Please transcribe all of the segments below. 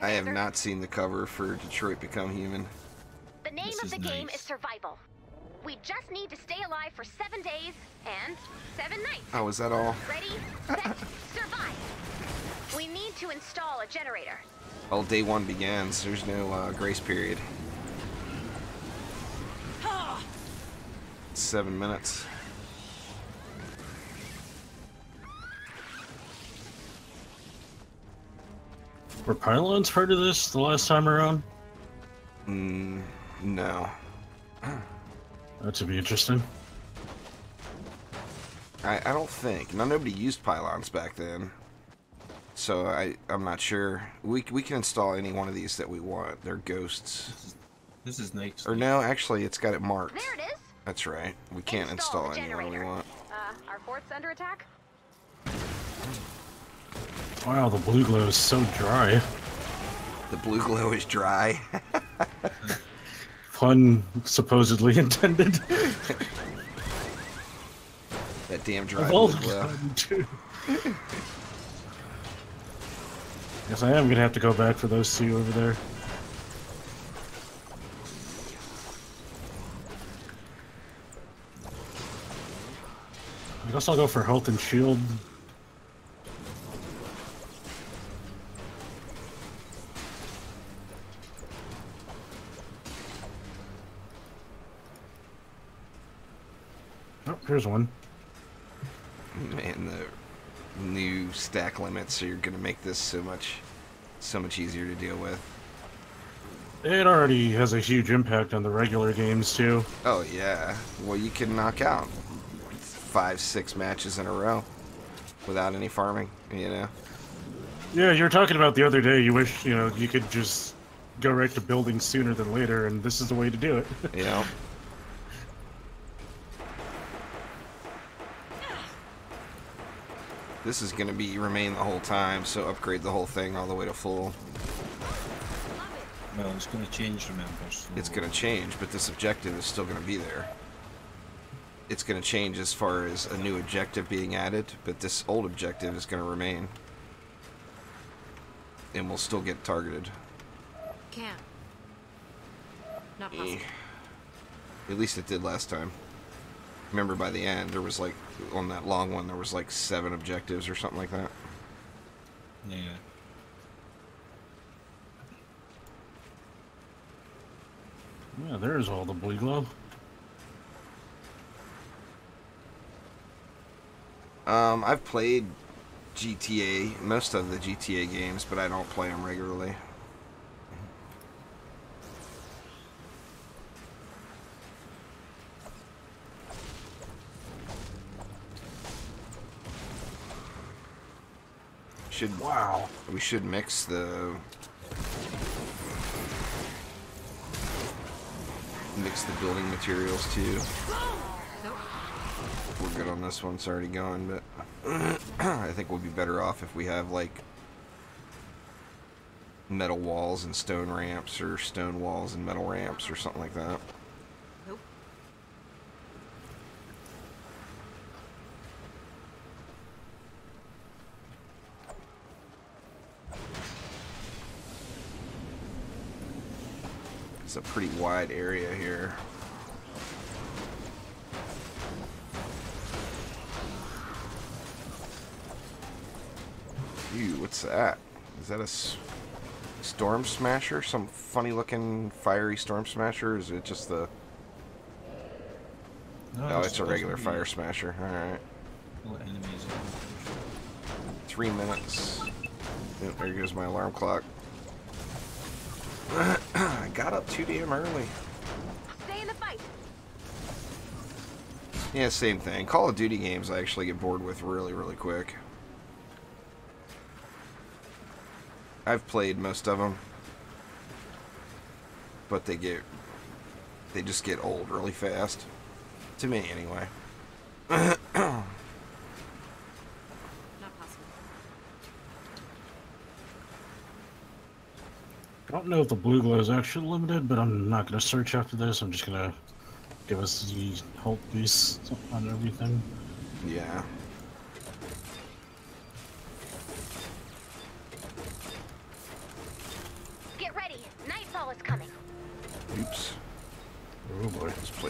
I have not seen the cover for Detroit Become Human. The name of the game is Survival. We just need to stay alive for 7 days and 7 nights. Oh, is that all? Ready, set, survive. We need to install a generator. Well, day one begins. There's no grace period. 7 minutes. Were pylons part of this the last time around? No. That should be interesting. I don't think. Nobody used pylons back then. So I'm not sure. We can install any one of these that we want. They're ghosts. This is nice. Or no, actually, it's got it marked. There it is. That's right. We can't install any one we want. Our fort's under attack? Wow, the blue glow is so dry. The blue glow is dry. Pun supposedly intended. That damn dry blue glow. Yes, I am gonna have to go back for those two over there. I guess I'll go for health and shield. Oh, here's one. Man, the new stack limits are going to make this so much easier to deal with. It already has a huge impact on the regular games too. Oh yeah. Well, you can knock out 5-6 matches in a row without any farming, you know. Yeah, you were talking about the other day. You wish, you know, you could just go right to building sooner than later, and this is the way to do it. Yeah. This is going to remain the whole time, so upgrade the whole thing all the way to full. Well, it's going to change, remember. So... It's going to change, but this objective is still going to be there. It's going to change as far as a new objective being added, but this old objective is going to remain. And we'll still get targeted. Can't. Not possible. At least it did last time. Remember, by the end, there was like, on that long one, there was like 7 objectives or something like that. Yeah. Yeah, there's all the blue glow. I've played GTA, most of the GTA games, but I don't play them regularly. We should mix the building materials too. We're good on this one, it's already going, but I think we'll be better off if we have like metal walls and stone ramps, or stone walls and metal ramps, or something like that. Nope. It's a pretty wide area here. Ew, what's that? Is that a storm smasher? Some funny looking fiery storm smasher? Or is it just the... No, it's a regular fire smasher. Alright. 3 minutes. Oh, there goes my alarm clock. I got up too damn early. Stay in the fight. Yeah, same thing. Call of Duty games I actually get bored with really, really quick. I've played most of them, but they just get old really fast. To me, anyway. Not possible. I don't know if the blue glow is actually limited, but I'm not going to search after this. I'm just going to give us the health boost on everything. Yeah.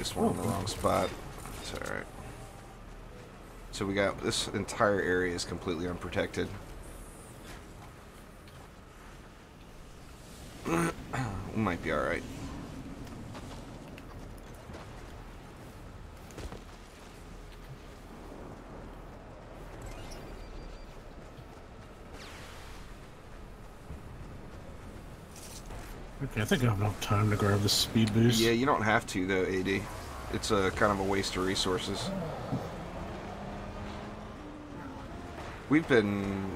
placed one in the wrong spot. It's alright. So we got this entire area is completely unprotected. We might be alright. Okay, I think I have enough time to grab the speed boost. Yeah, you don't have to though, AD. It's a kind of a waste of resources. We've been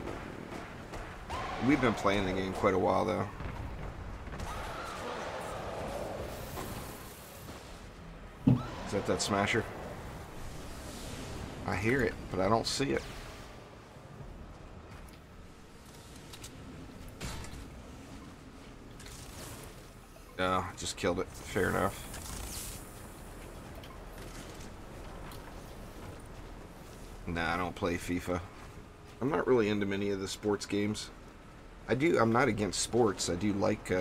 playing the game quite a while though. Is that smasher? I hear it, but I don't see it. No, just killed it. Fair enough. Nah, I don't play FIFA. I'm not really into many of the sports games. I'm not against sports. I do like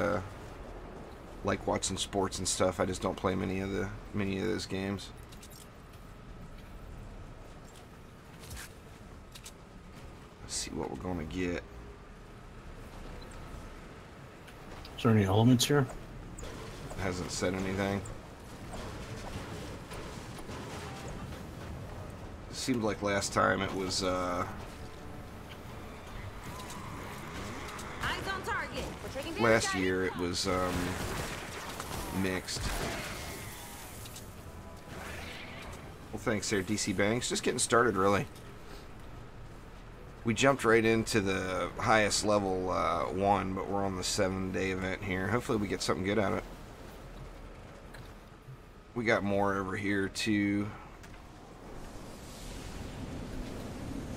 watching sports and stuff. I just don't play many of those games. Let's see what we're gonna get. Is there any elements here? It hasn't said anything. It seemed like last time it was Eyes on target. We're taking damage, last guys. year it was mixed. Well, thanks there, DC Banks. Just getting started, really. We jumped right into the highest level 1, but we're on the 7-day event here. Hopefully we get something good out of it. We got more over here, too.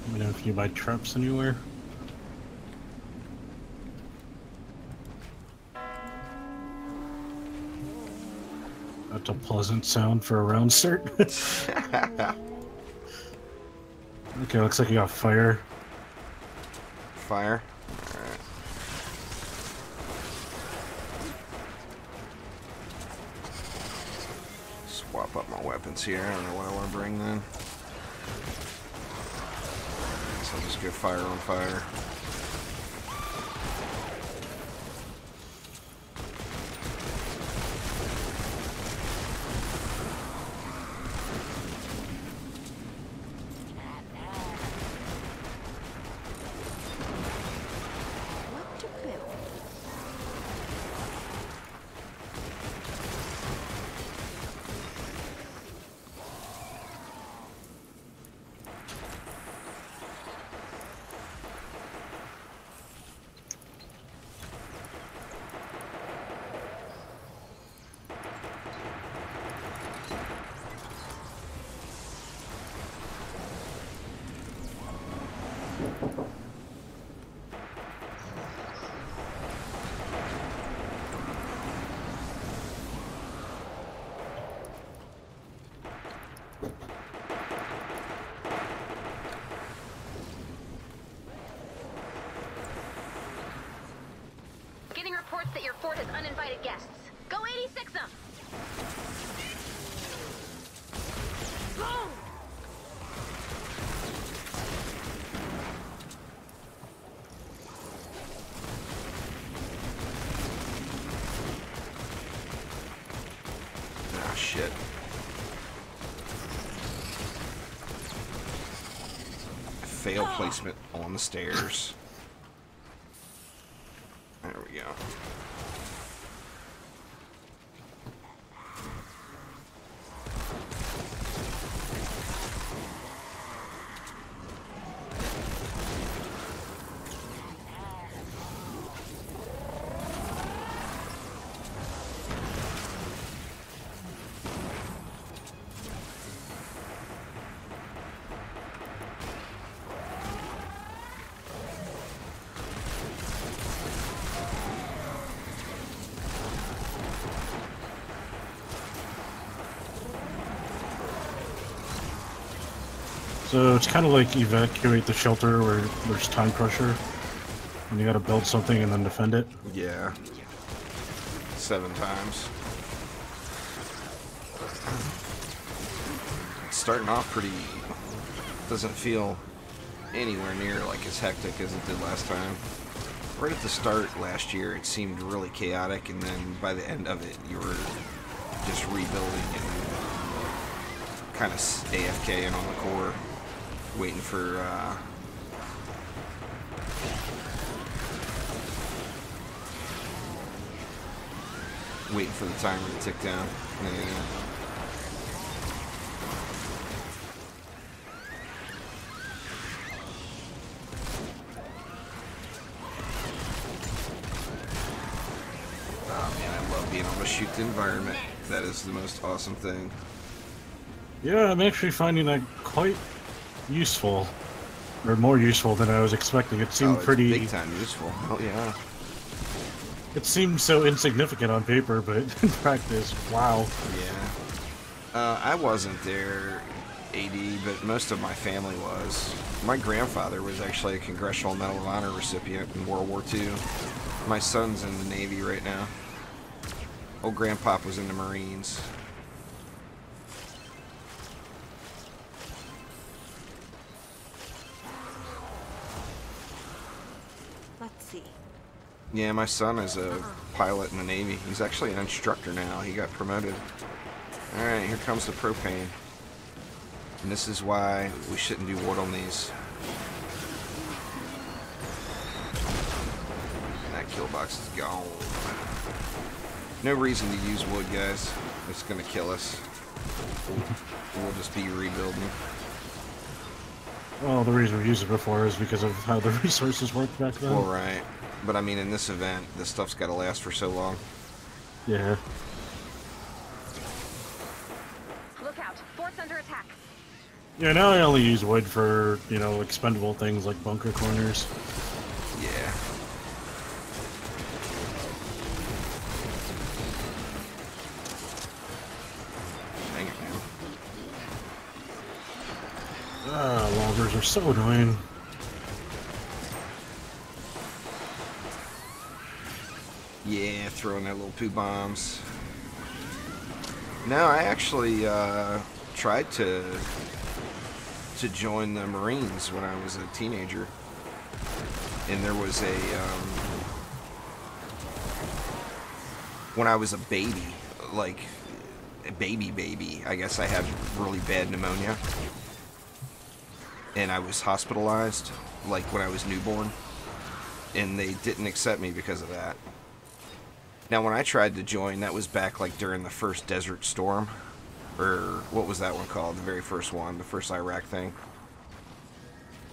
Let me know if you buy traps anywhere. That's a pleasant sound for a round start. Okay, looks like you got fire. Fire. Alright. Swap up my weapons here. I don't know what I want to bring then. So I'll just go fire on fire. What to build? Getting reports that your fort has uninvited guests. Go 86 them! Boom! Ah, shit. Fail placement on the stairs. There we go. So it's kind of like evacuate the shelter where there's time pressure. And you gotta build something and then defend it. Yeah. 7 times. starting off pretty... doesn't feel anywhere near like as hectic as it did last time. Right at the start last year, it seemed really chaotic, and then by the end of it, you were just rebuilding and kind of AFKing on the core, waiting for the timer to tick down. Yeah. Being able to shoot the environment. That is the most awesome thing. Yeah, I'm actually finding that quite useful. Or more useful than I was expecting. It seemed pretty... big time useful. Oh, yeah. It seemed so insignificant on paper, but in practice, wow. Yeah. I wasn't there, AD, but most of my family was. My grandfather was actually a Congressional Medal of Honor recipient in World War II. My son's in the Navy right now. Old Grandpop was in the Marines. Let's see. Yeah, my son is a pilot in the Navy. He's actually an instructor now. He got promoted. Alright, here comes the propane. And this is why we shouldn't do wood on these. And that kill box is gone. No reason to use wood, guys. It's gonna kill us. We'll just be rebuilding. Well, the reason we used it before is because of how the resources worked back then. Well, right. But I mean, in this event, this stuff's gotta last for so long. Yeah. Look out. Fort's under attack. Yeah, now I only use wood for, you know, expendable things like bunker corners. Yeah. Loggers are so annoying. Yeah, throwing their little poo bombs. No, I actually tried to join the Marines when I was a teenager, and there was a when I was a baby, like a baby, I guess I had really bad pneumonia. And I was hospitalized, like when I was newborn, and they didn't accept me because of that. Now, when I tried to join, that was back like during the first Desert Storm, or what was that one called? The very first one, the first Iraq thing,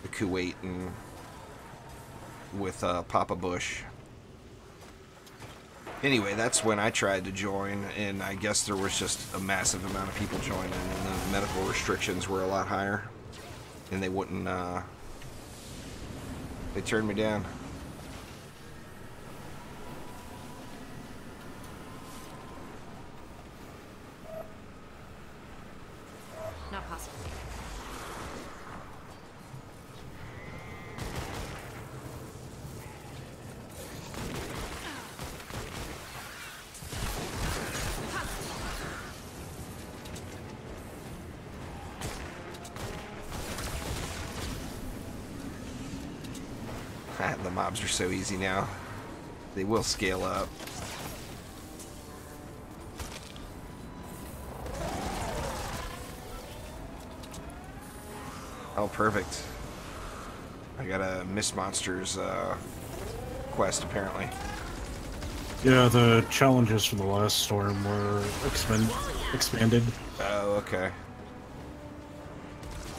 the Kuwait and with Papa Bush. Anyway, that's when I tried to join, and I guess there was just a massive amount of people joining, and the medical restrictions were a lot higher. And they wouldn't, they turned me down. Not possible. The mobs are so easy now. They will scale up. Oh, perfect. I got a Mist Monsters quest, apparently. Yeah, the challenges from the last storm were expanded. Oh, okay.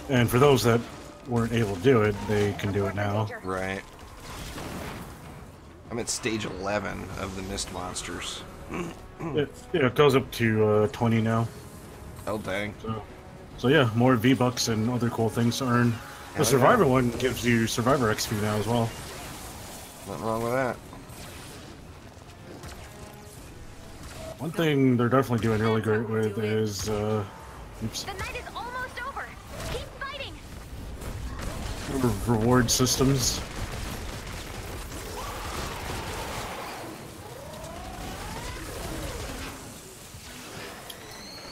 And for those that weren't able to do it, they can do it now. Right. I'm at stage 11 of the Mist Monsters. It goes up to 20 now. Oh, dang. So yeah, more V-Bucks and other cool things to earn. The Survivor one gives you Survivor XP now as well. Nothing wrong with that. One thing they're definitely doing really great with is, oops, The night is almost over. Keep fighting. reward systems.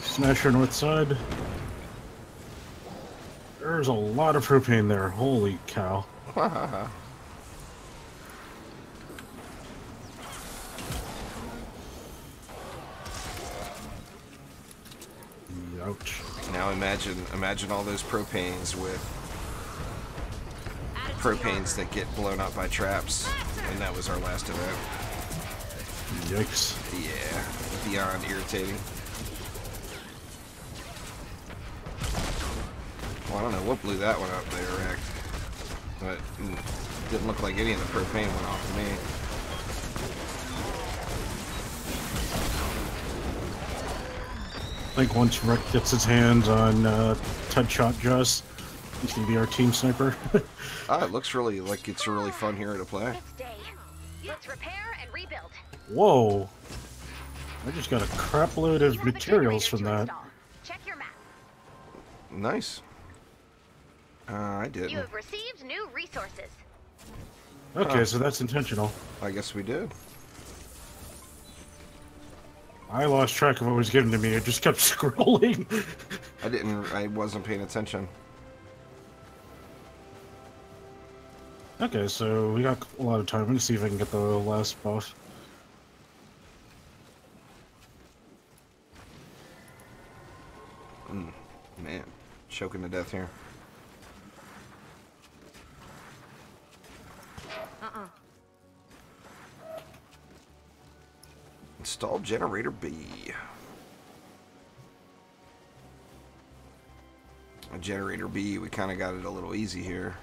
Smash your north side. There's a lot of propane there. Holy cow. Ouch. Now imagine all those propanes with propanes that get blown up by traps, and that was our last event. Yikes. Yeah, beyond irritating. Well, I don't know what blew that one up there, wrecked. But didn't look like any of the propane went off to me. I think once Rick gets his hands on Ted Shot Just, he's gonna be our team sniper. It looks really like it's a really fun hero to play. It's day. Let's repair and rebuild. Whoa! I just got a crap load We of have a materials generator from to that. install. Check your map. Nice. I You didn't. have received new resources. Okay, so that's intentional. I guess we did. I lost track of what was given to me. I just kept scrolling. I wasn't paying attention. Okay, so we got a lot of time. Let me see if I can get the last boss. Man, choking to death here. Install generator B. Generator B, we kind of got it a little easy here.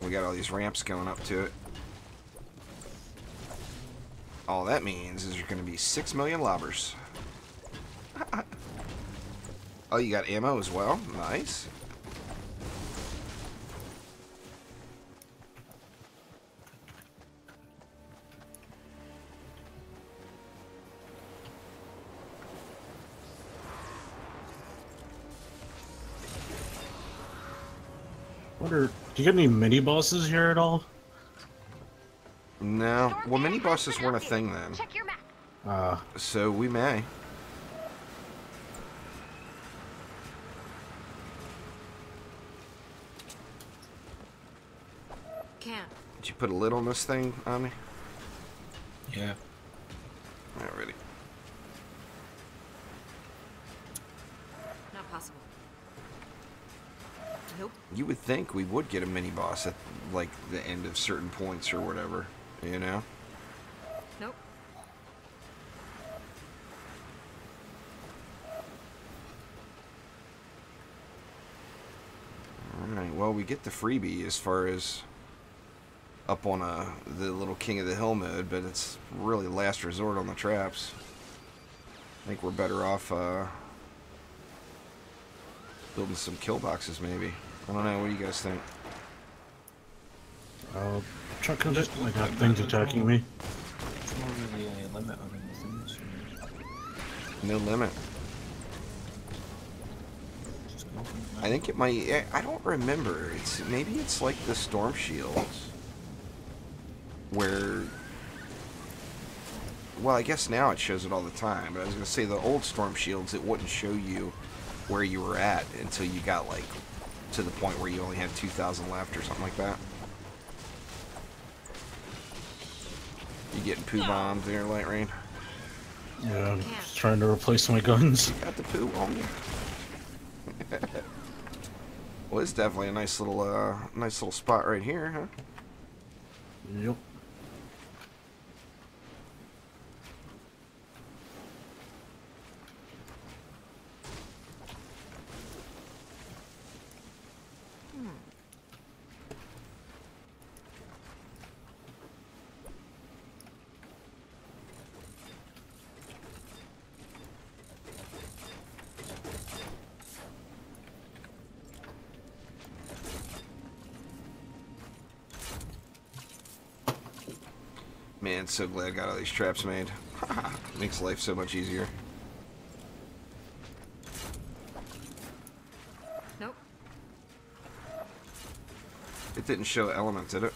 We got all these ramps going up to it. All that means is there's going to be 6 million lobbers. Oh, you got ammo as well? Nice. Wonder, do you get any mini bosses here at all? No. Well, mini bosses weren't a thing then. Check your map. So we may. Can't. Did you put a lid on this thing on me? Yeah. Alrighty. Not possible. Nope. You would think we would get a mini boss at like the end of certain points or whatever, you know? Nope. Alright, well, we get the freebie as far as up on the little King of the Hill mode, but it's really last resort on the traps. I think we're better off building some kill boxes, maybe. I don't know, what do you guys think? Chuck of it. I got things attacking me. There's not really any limit on anything, so No limit. just go from I think it might. I don't remember. Maybe it's like the storm shields, where. Well, I guess now it shows it all the time. But I was gonna say the old storm shields, it wouldn't show you where you were at until you got like to the point where you only had 2,000 left or something like that. You getting poo bombed there, Light Rain? Yeah, I'm just trying to replace my guns. Got the poo on you. Well, it's definitely a nice little spot right here, huh? Yep. Man, so glad I got all these traps made. Makes life so much easier. Nope. It didn't show elements, did it?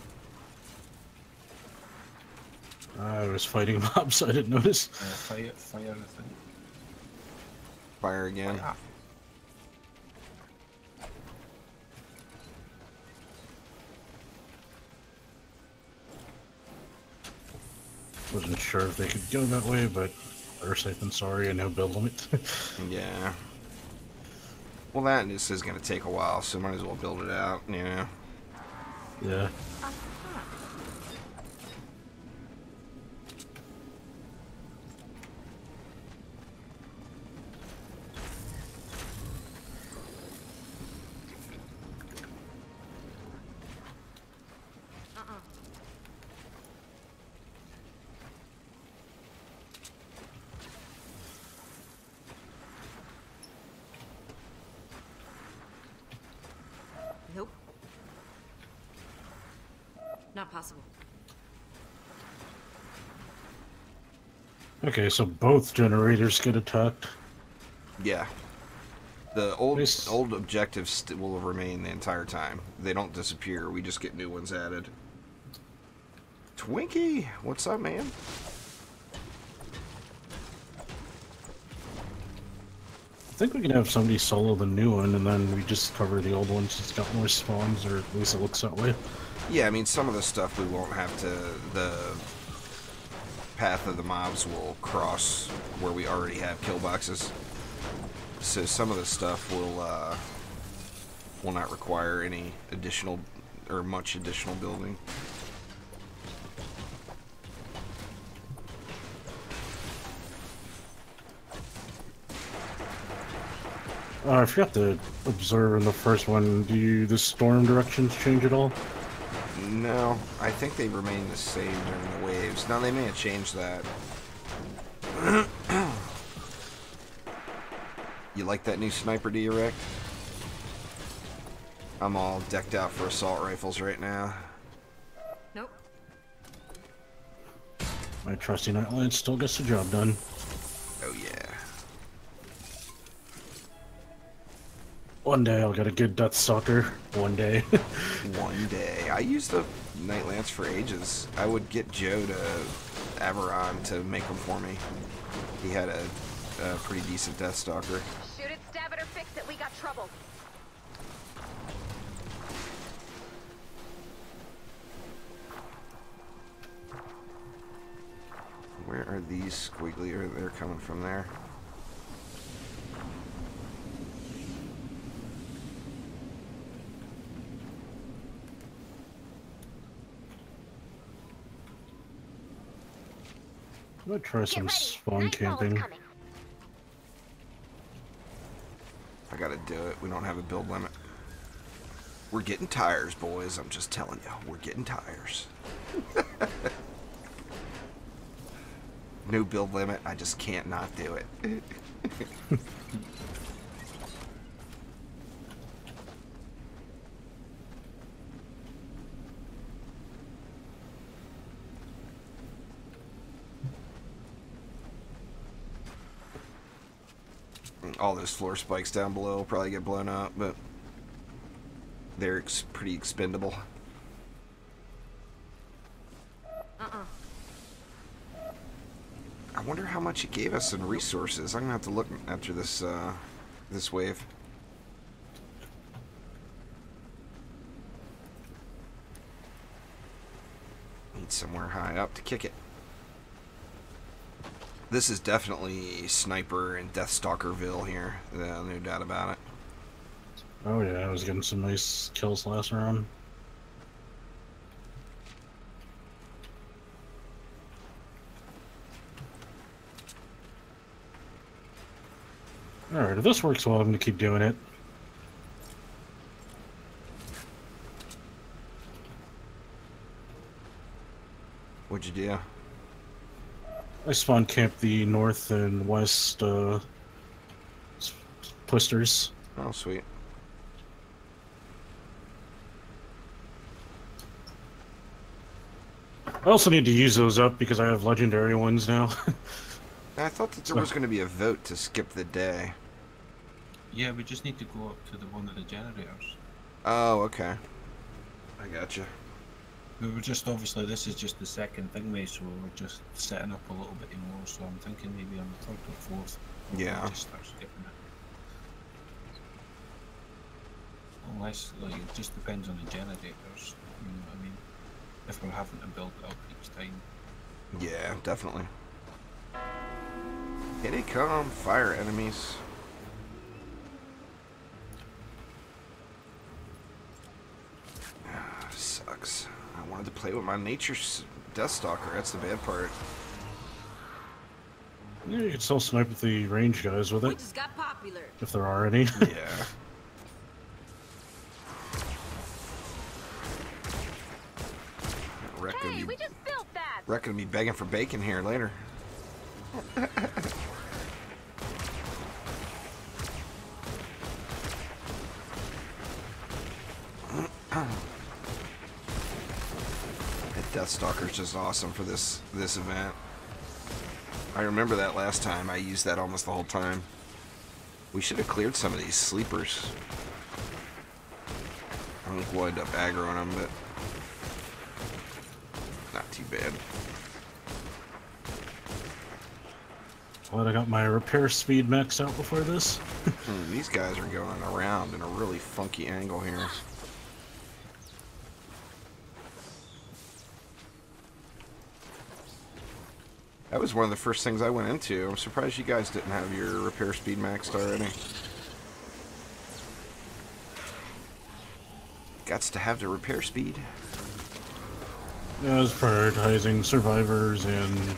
I was fighting mobs, so I didn't notice. fire, I think. Fire again. Fire. Wasn't sure if they could go that way, but better safe than sorry, and no build limit. Yeah. Well, that this is going to take a while, so might as well build it out, you know. Yeah. Nope. Not possible. Okay, so both generators get attacked. Yeah. The old Nice. old objectives will remain the entire time. They don't disappear. We just get new ones added. Twinkie, what's up, man? I think we can have somebody solo the new one, and then we just cover the old ones. It's got more spawns, or at least it looks that way. Yeah, I mean, some of the stuff we won't have to... The path of the mobs will cross where we already have kill boxes. So some of the stuff will not require any additional or much additional building. I forgot to observe in the first one. Do the storm directions change at all? No, I think they remain the same during the waves. Now, they may have changed that. You like that new sniper, do you, Rick? I'm all decked out for assault rifles right now. Nope. My trusty Nightlight still gets the job done. Oh, yeah. One day I'll get a good Deathstalker. One day. One day. I used the Night Lance for ages. I would get Joe to Averon to make them for me. He had a pretty decent Deathstalker. Shoot it, stab it, or fix it. We got trouble. Where are these squiggly? Or they're coming from there. I'm gonna try Get some ready. spawn Nightfall is camping. coming. I gotta do it. We don't have a build limit. We're getting tires, boys. I'm just telling you. We're getting tires. No build limit. I just can't not do it. All those floor spikes down below will probably get blown up, but they're pretty expendable. I wonder how much it gave us in resources. I'm gonna have to look after this this wave. Need somewhere high up to kick it. This is definitely Sniper and Deathstalkerville here. No doubt about it. Oh yeah, I was getting some nice kills last round. Alright, if this works well, I'm gonna keep doing it. What'd you do? I spawn camp the north and west twisters. Oh, sweet. I also need to use those up because I have legendary ones now. I thought that there was going to be a vote to skip the day. Yeah, we just need to go up to the one of the generators. Oh, okay. I gotcha. We were just, obviously, this is just the second thing, mate, so we're just setting up a little bit more, so I'm thinking maybe on the third or fourth. Yeah. We'll just start skipping it. Unless, like, it just depends on the generators, you know what I mean? If we're having to build it up each time. Yeah, definitely. Here they come, fire enemies. Sucks. I wanted to play with my nature's Deathstalker. That's the bad part. Yeah, you can still snipe with the range guys with We it, just got popular. if there are any. Yeah. Hey, we just built that. Reckon me begging for bacon here later. That Deathstalker's just awesome for this event. I remember that last time. I used that almost the whole time. We should have cleared some of these sleepers. I think we'll end up aggroing them, but not too bad. Glad I got my repair speed maxed out before this. These guys are going around in a really funky angle here. That was one of the first things I went into. I'm surprised you guys didn't have your repair speed maxed already. Gots to have the repair speed. Yeah, I was prioritizing survivors, and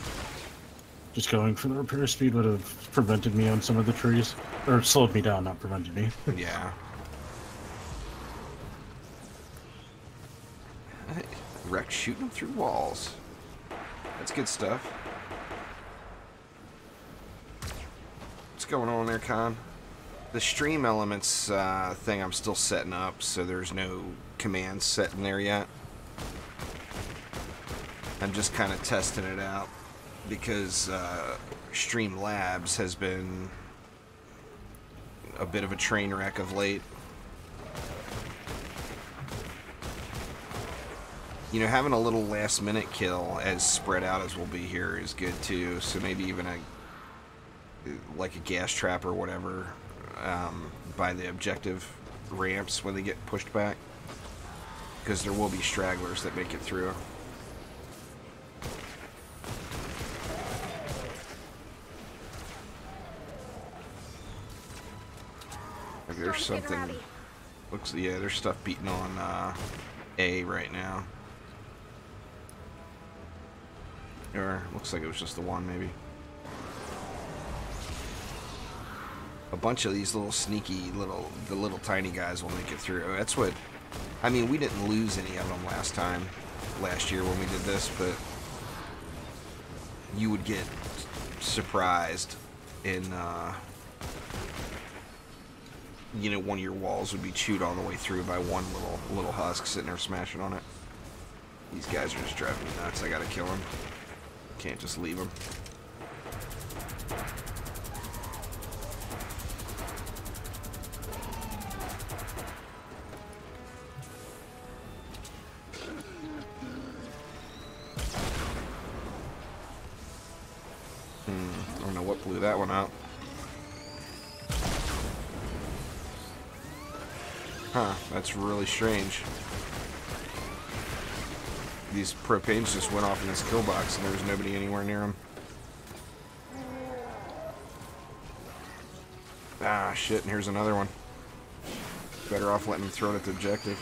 just going for the repair speed would have prevented me on some of the trees. Or slowed me down, not prevented me. Yeah. Rex shooting them through walls. That's good stuff. What's going on there, Con? The stream elements thing I'm still setting up, so there's no commands set in there yet. I'm just kind of testing it out because Streamlabs has been a bit of a train wreck of late. You know, having a little last minute kill as spread out as we'll be here is good too, so maybe even like a gas trap or whatever by the objective ramps when they get pushed back, because there will be stragglers that make it through. Like there's something, looks, yeah, there's stuff beating on A right now. Or looks like it was just the one, maybe. A bunch of these little sneaky the little tiny guys will make it through. That's what, I mean, we didn't lose any of them last year when we did this, but you would get surprised in, you know, one of your walls would be chewed all the way through by one little husk sitting there smashing on it. These guys are just driving me nuts. I gotta kill them. Can't just leave them. I don't know what blew that one out. Huh, that's really strange. These propanes just went off in this kill box and there was nobody anywhere near them. Ah, shit, and here's another one. Better off letting them throw it at the objective.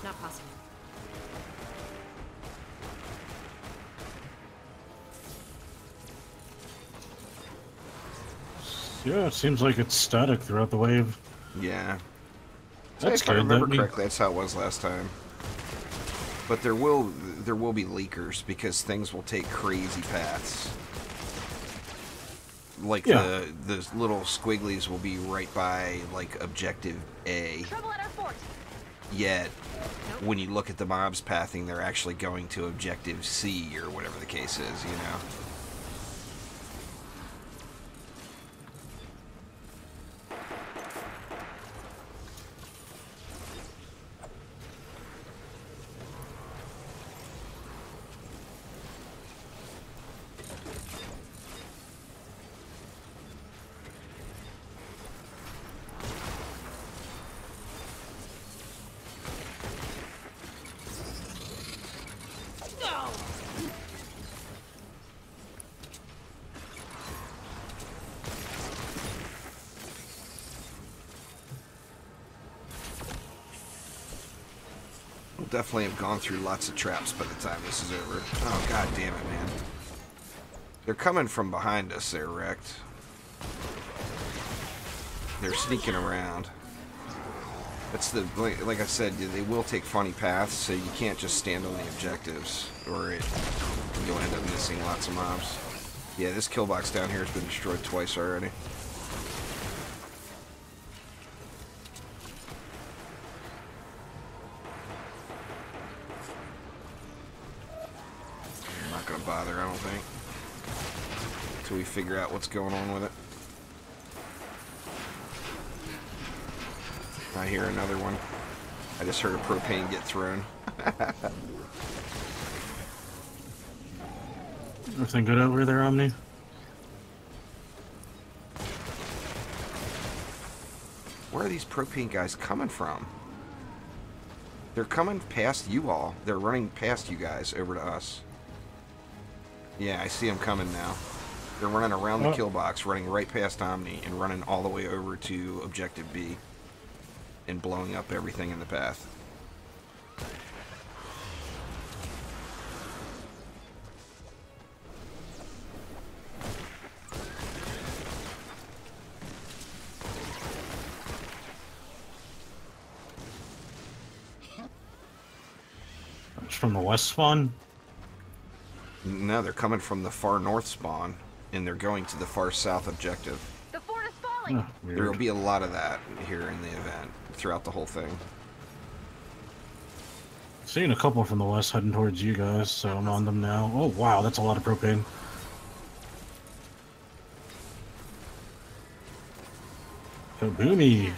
Not possible. Yeah, it seems like it's static throughout the wave. Yeah. That's if I good. remember That mean- correctly, that's how it was last time. But there will be leakers because things will take crazy paths. Like Yeah. the little squigglies will be right by like objective A. Trouble at our fort. Yet when you look at the mobs pathing, they're actually going to objective C or whatever the case is, you know. definitely have gone through lots of traps by the time this is over. Oh, god damn it, man. They're coming from behind us. They're wrecked. They're sneaking around. That's the, like I said, they will take funny paths, so you can't just stand on the objectives, or you'll end up missing lots of mobs. Yeah, this kill box down here has been destroyed twice already. I'm not gonna bother, I don't think, until we figure out what's going on with it. I hear another one. I just heard a propane get thrown. Everything good over there, Omni? Where are these propane guys coming from? They're coming past you all. They're running past you guys over to us. Yeah, I see them coming now. They're running around the kill box, running right past Omni, and running all the way over to Objective B. And blowing up everything in the path. It's from the west spawn? No, they're coming from the far north spawn, and they're going to the far south objective. The fort is falling. Oh, There will be a lot of that here in the event, throughout the whole thing. Seeing a couple from the west heading towards you guys, so I'm on them now. Oh wow, that's a lot of propane. Kaboomy!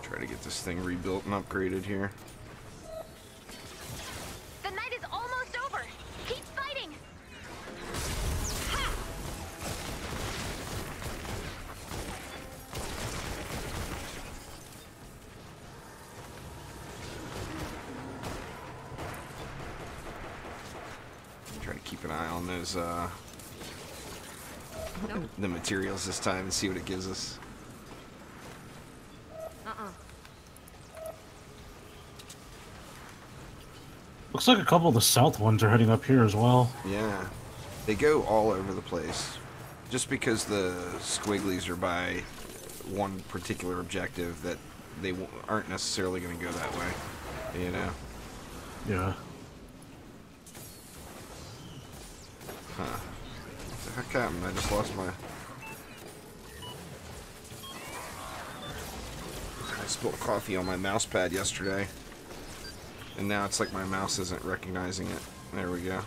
Try to get this thing rebuilt and upgraded here. The night is almost over. Keep fighting. Ha! Try to keep an eye on those, the materials this time and see what it gives us. Looks like a couple of the south ones are heading up here as well. Yeah, they go all over the place. Just because the squigglies are by one particular objective, that they aren't necessarily going to go that way, you know? Yeah. Huh. What the heck happened? I just lost my... I spilled coffee on my mouse pad yesterday. And now it's like my mouse isn't recognizing it. There we go.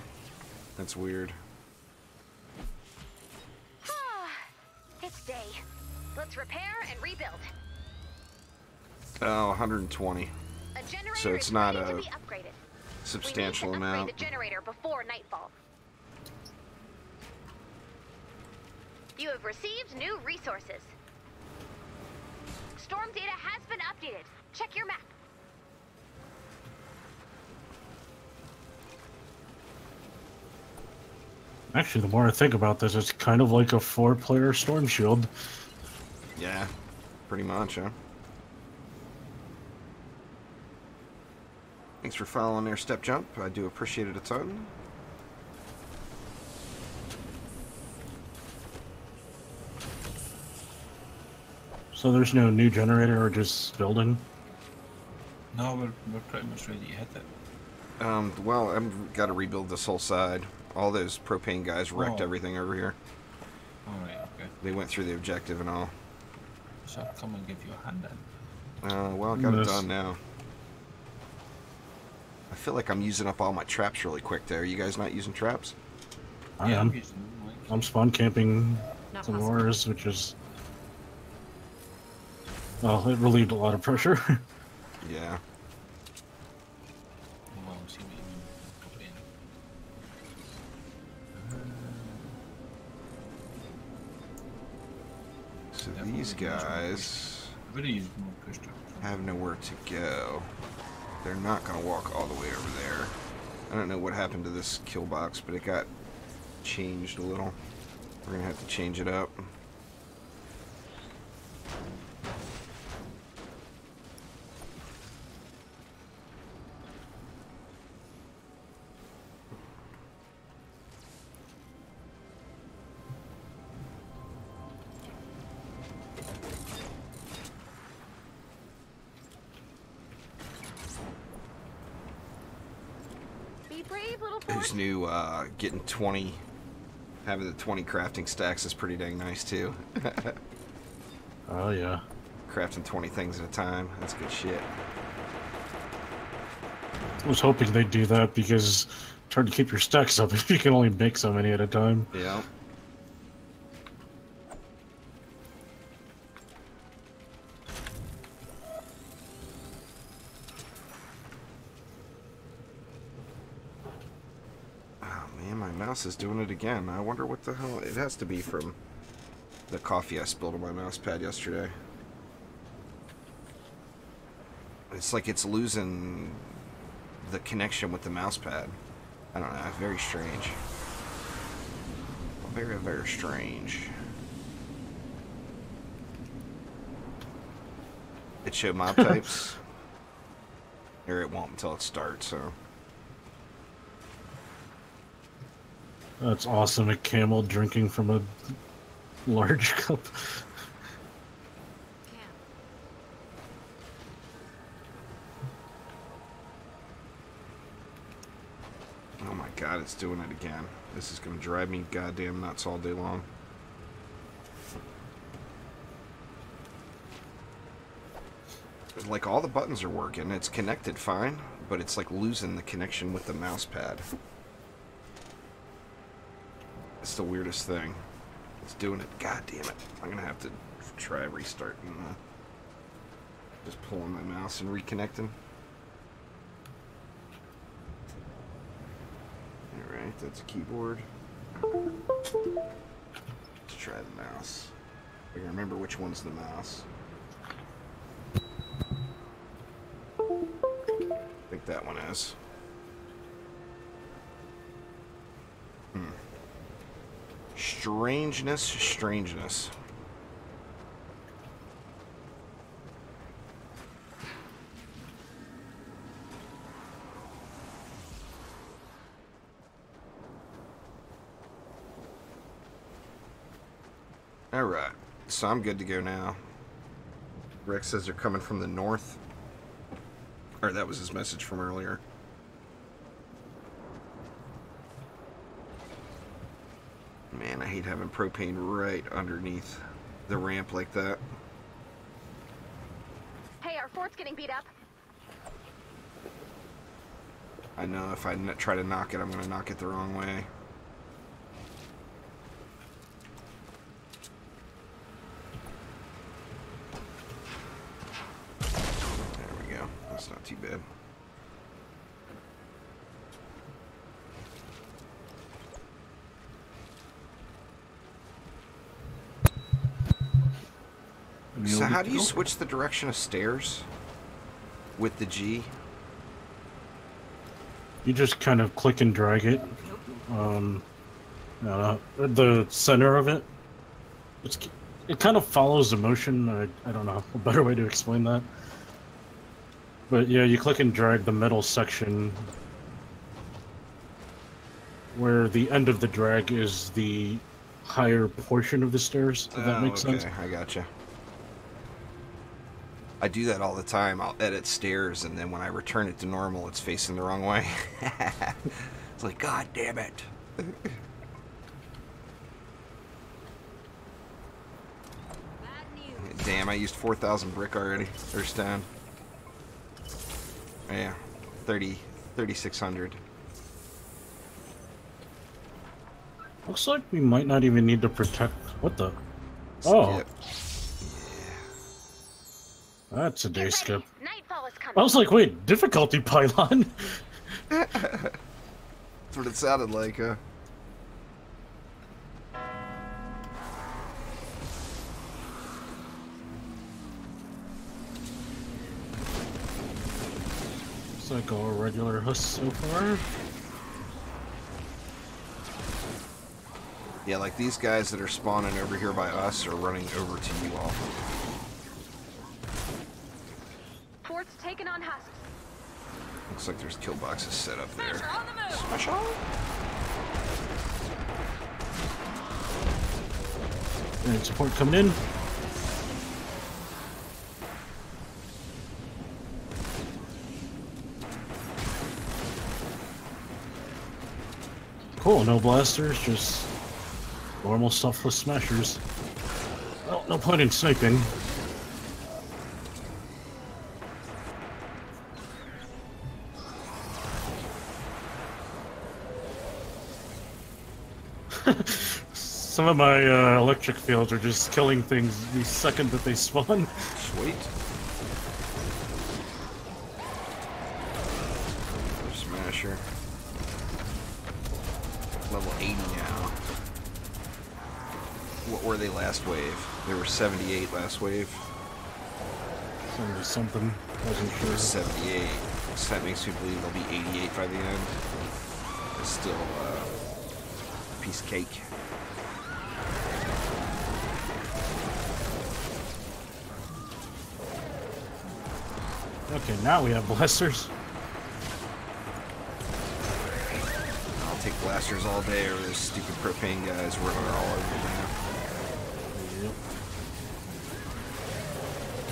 That's weird. It's day. Let's repair and rebuild. Oh, 120. A generator So it's is not ready a to be upgraded. substantial We need to upgrade amount. the generator before nightfall. You have received new resources. Storm data has been updated. Check your map. Actually, the more I think about this, it's kind of like a 4-player Storm Shield. Yeah, pretty much, huh? Thanks for following their step jump. I do appreciate it a ton. So there's no new generator or just building? No, we're pretty much ready to hit it. Well, I've got to rebuild this whole side. All those propane guys wrecked Oh. everything over here. Alright, okay. They went through the objective and all. So I'll come and give you a hand in. Well, I got it Yes. done now. I feel like I'm using up all my traps really quick there. You guys not using traps? I Yeah, am. I'm using them, like, I'm spawn camping Not some possible. ores, which is... Well, it relieved a lot of pressure. Yeah. well, see what you mean. Put it in. So Definitely these use more guys I would have used more push traps. have nowhere to go. They're not going to walk all the way over there. I don't know what happened to this kill box, but it got changed a little. We're going to have to change it up. little Fort? Who's new, getting 20, having the 20 crafting stacks is pretty dang nice too. Oh yeah. Crafting 20 things at a time, that's good shit. I was hoping they'd do that because it's hard to keep your stacks up if you can only make so many at a time. Yeah. Oh man, my mouse is doing it again. I wonder what the hell. It has to be from the coffee I spilled on my mouse pad yesterday. It's like it's losing the connection with the mouse pad. I don't know, very strange. Very, very strange. It showed mob types. Or it won't until it starts, so. That's awesome. A camel drinking from a large cup. Oh my god, it's doing it again. This is gonna drive me goddamn nuts all day long. Like, all the buttons are working, it's connected fine, but it's like losing the connection with the mouse pad. It's the weirdest thing. It's doing it. God damn it. I'm gonna have to try restarting, just pulling my mouse and reconnecting. Alright, that's a keyboard. Let's try the mouse. I can remember which one's the mouse. I think that one is. Strangeness. Alright, so I'm good to go now. Rex says they're coming from the north. Or that was his message from earlier. Man, I hate having propane right underneath the ramp like that. Hey, our fort's getting beat up. I know if I try to knock it, I'm going to knock it the wrong way. There we go. That's not too bad. So how do you switch the direction of stairs with the G? You just kind of click and drag it. The center of it. It kind of follows the motion. I don't know a better way to explain that. But yeah, you click and drag the middle section where the end of the drag is the higher portion of the stairs, if that makes sense. I gotcha. I do that all the time. I'll edit stairs, and then when I return it to normal, it's facing the wrong way. It's like, God damn it. Damn, I used 4,000 brick already. Or stone. Yeah, 3,600. Looks like we might not even need to protect... What the? Oh. Skip. That's a day skip. Nightfall is coming. I was like, wait, difficulty pylon? That's what it sounded like, Looks like a regular husk so far. Yeah, like these guys that are spawning over here by us are running over to you all. Fort's taken on husks. Looks like there's kill boxes set up there. Smasher on the move. Smash on! And support coming in. Cool, no blasters, just normal stuffless smashers. Well, no point in sniping. Some of my electric fields are just killing things the second that they spawn. Sweet. Smasher. Level 80 now. What were they last wave? They were 78 last wave. Something. Wasn't sure. 78. So that makes me believe they'll be 88 by the end. It's still a piece of cake. Okay, now we have blasters. I'll take blasters all day, or those stupid propane guys were all over me now. Yep.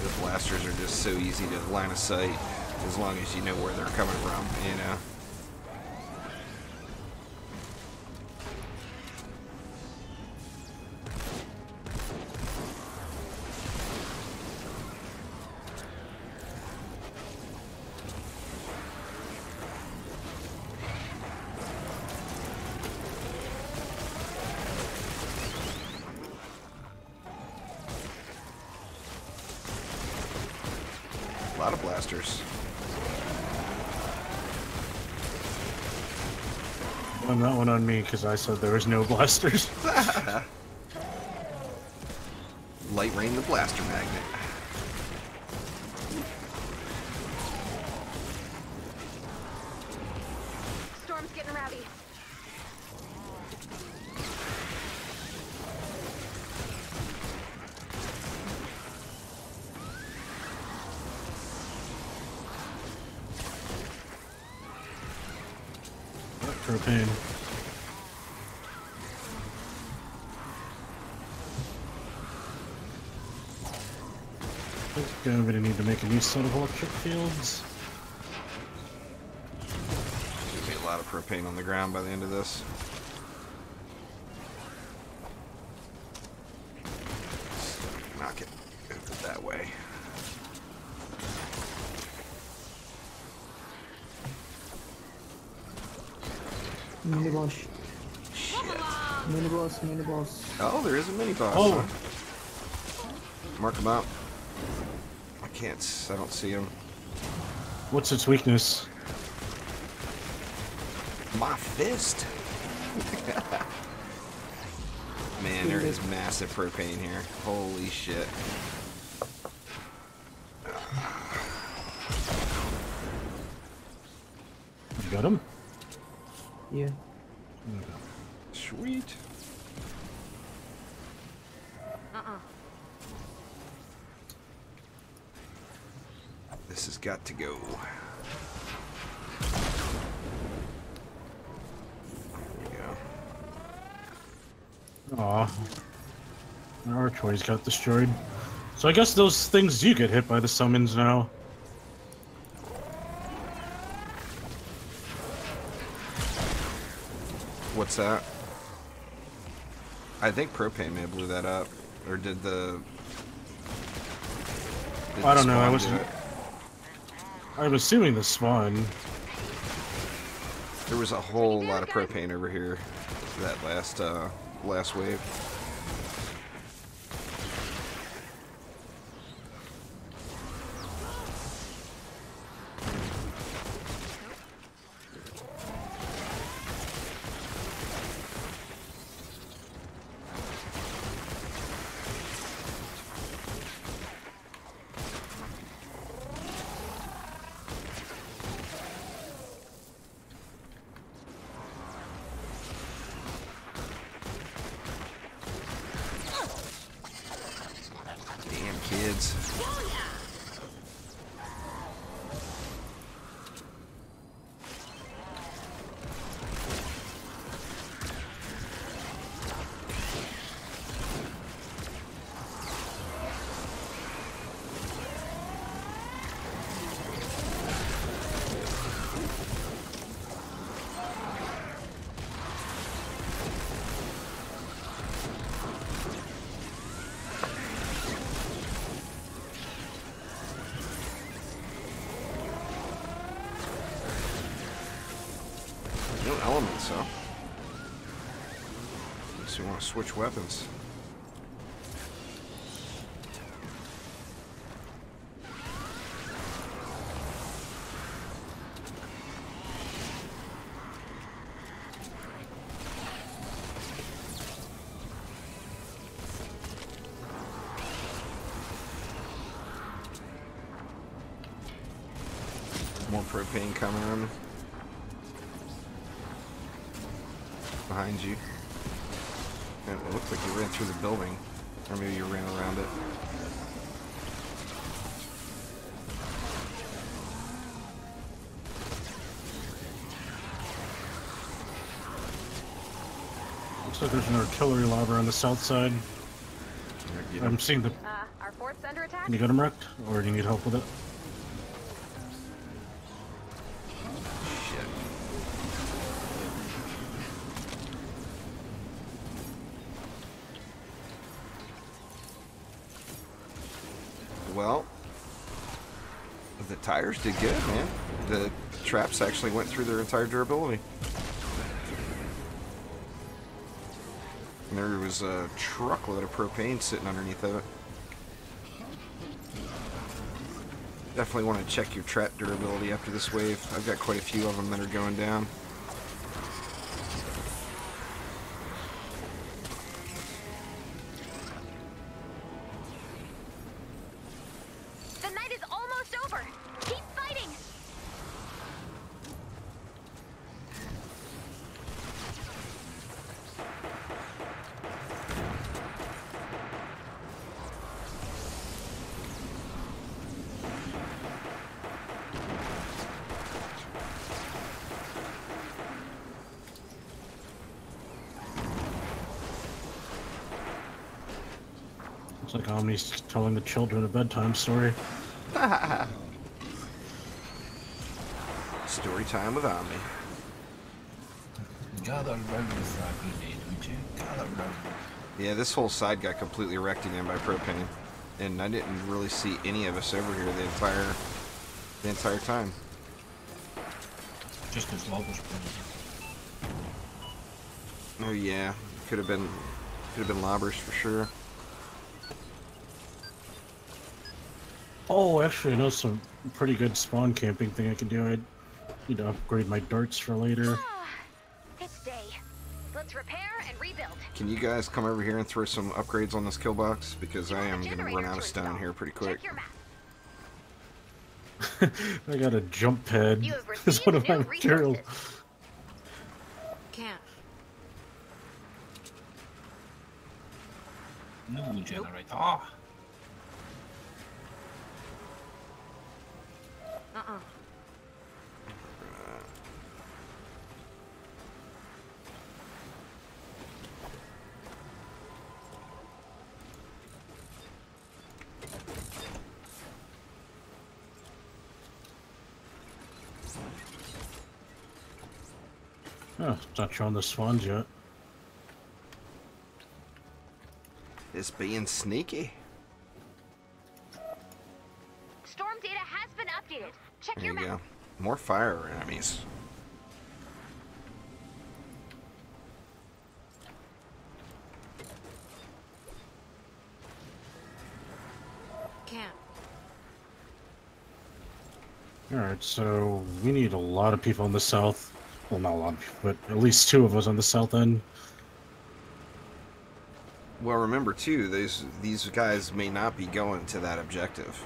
The blasters are just so easy to line of sight, as long as you know where they're coming from, you know. A lot of blasters. Blame that one on me because I said there was no blasters. Light rain the blaster magnet. Storm's getting rowdy. Propane. I think I'm gonna need to make a new set of electric fields. There's gonna be a lot of propane on the ground by the end of this. Knock it over that way. Mini boss. Shit. Mini boss, mini boss. Oh, there is a mini boss. Oh. Huh? Mark him out. I can't. I don't see him. What's its weakness? My fist. Man, there is massive propane here. Holy shit. You got him? Yeah. Sweet. This has got to go. There we go. Aw. Our toys got destroyed. So I guess those things do get hit by the summons now. What's that? I think propane may have blew that up. Or did the... I don't know, I spawn was... do it? I'm assuming the spawn. There was a whole lot of propane over here that last wave. Damn kids. so. So we want to switch weapons. More propane coming on. Behind you. And it looks like you ran through the building. Or maybe you ran around it. Looks like there's an artillery lobber on the south side. I'm seeing the... Our fort's under attack? Can you get him wrecked? Or do you need help with it? Shit. Well, the tires did good, man. The traps actually went through their entire durability. And there was a truckload of propane sitting underneath of it. Definitely want to check your trap durability after this wave. I've got quite a few of them that are going down. The night is almost over. Keep fighting. Looks like Omni's telling the children a bedtime story. Story time with Omni. Gather round the frag grenade, would you? Gather round. Yeah, this whole side got completely wrecked again by propane. And I didn't really see any of us over here the entire time. Just because lobber's present. Oh yeah, could have been lobbers for sure. Oh, actually, I know some pretty good spawn camping thing I can do. I need to upgrade my darts for later. It's day. Let's repair and rebuild. Can you guys come over here and throw some upgrades on this kill box? Because I am going to run out of stone here pretty quick. Check your map. I got a jump pad. You have That's one of my received new materials. resources. Can't. No generator. Ah! Uh-uh. Oh, it's not showing the swans yet. It's being sneaky. Storm data has been updated. Check There your you map. go. More fire enemies. Can't. Alright, so we need a lot of people on the south. Well, not a lot of people, but at least 2 of us on the south end. Well, remember too, these guys may not be going to that objective.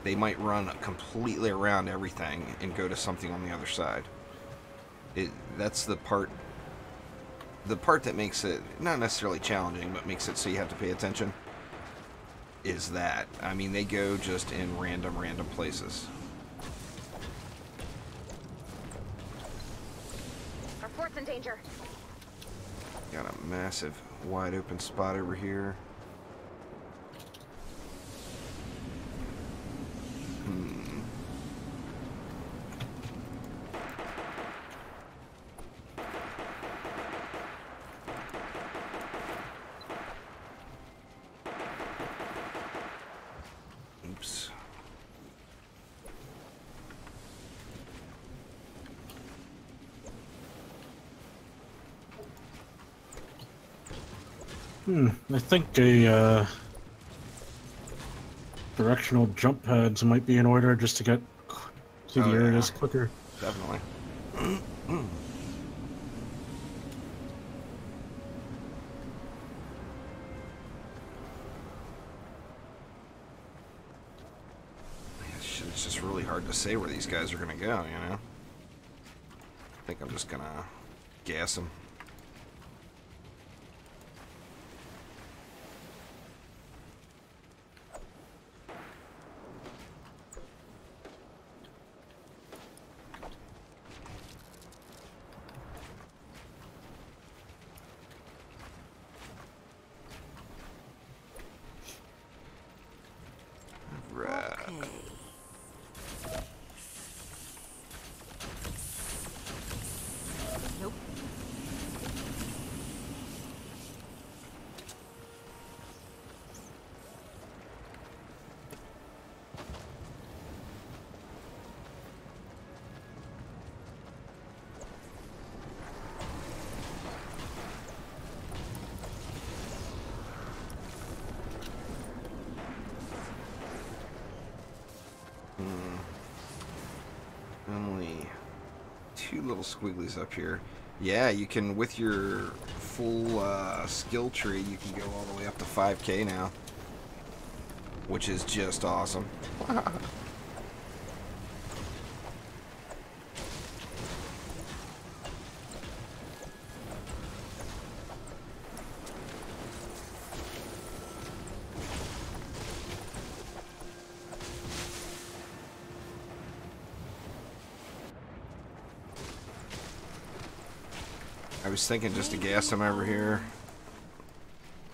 They might run completely around everything and go to something on the other side. That's the part that makes it not necessarily challenging, but makes it so you have to pay attention. Is that, I mean, they go just in random places. Our fort's in danger. Got a massive wide open spot over here. Oops. I think a directional jump pads might be in order just to get to the Oh, areas yeah. quicker. Definitely. It's just really hard to say where these guys are going to go, you know? I think I'm just going to gas them. Right. Okay. Nope. Only two little squigglies up here. Yeah, you can, with your full skill tree, you can go all the way up to 5K now. Which is just awesome. I was thinking just to gas him over here.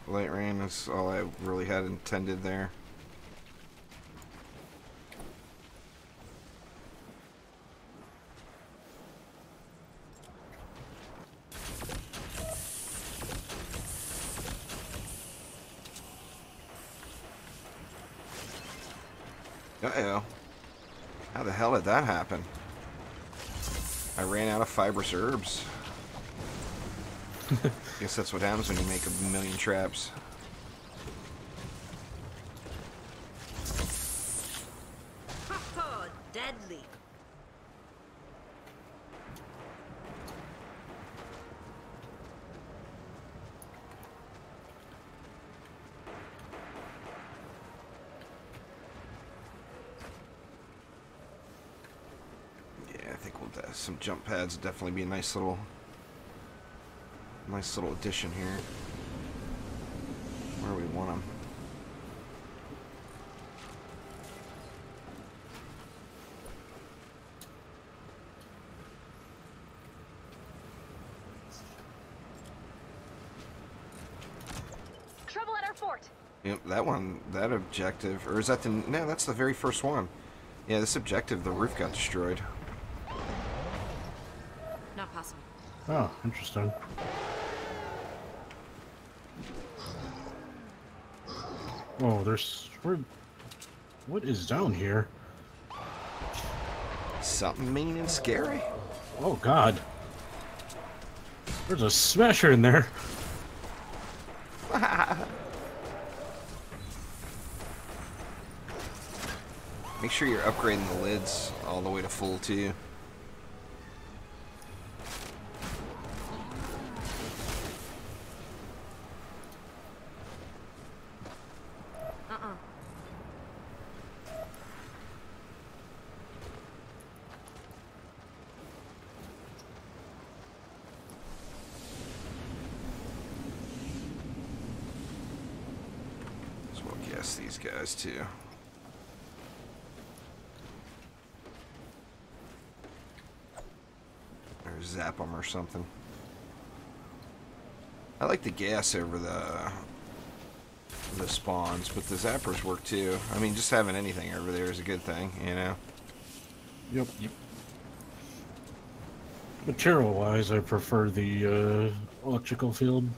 Light rain, that's all I really had intended there. Uh-oh. How the hell did that happen? I ran out of fibrous herbs. Guess that's what happens when you make a million traps. Oh, deadly. Yeah, I think we'll some jump pads would definitely be a nice little addition here. Where we want them. Trouble at our fort. Yep, that objective, or is that no, that's the very first one. Yeah, this objective, the roof got destroyed. Not possible. Oh, interesting. Oh, what is down here? Something mean and scary. Oh God. There's a smasher in there. Make sure you're upgrading the lids all the way to full too. So we'll guess these guys too. Or zap them or something. I like the gas over the spawns, but the zappers work too. I mean, just having anything over there is a good thing, you know? Yep. Material-wise, I prefer the electrical field.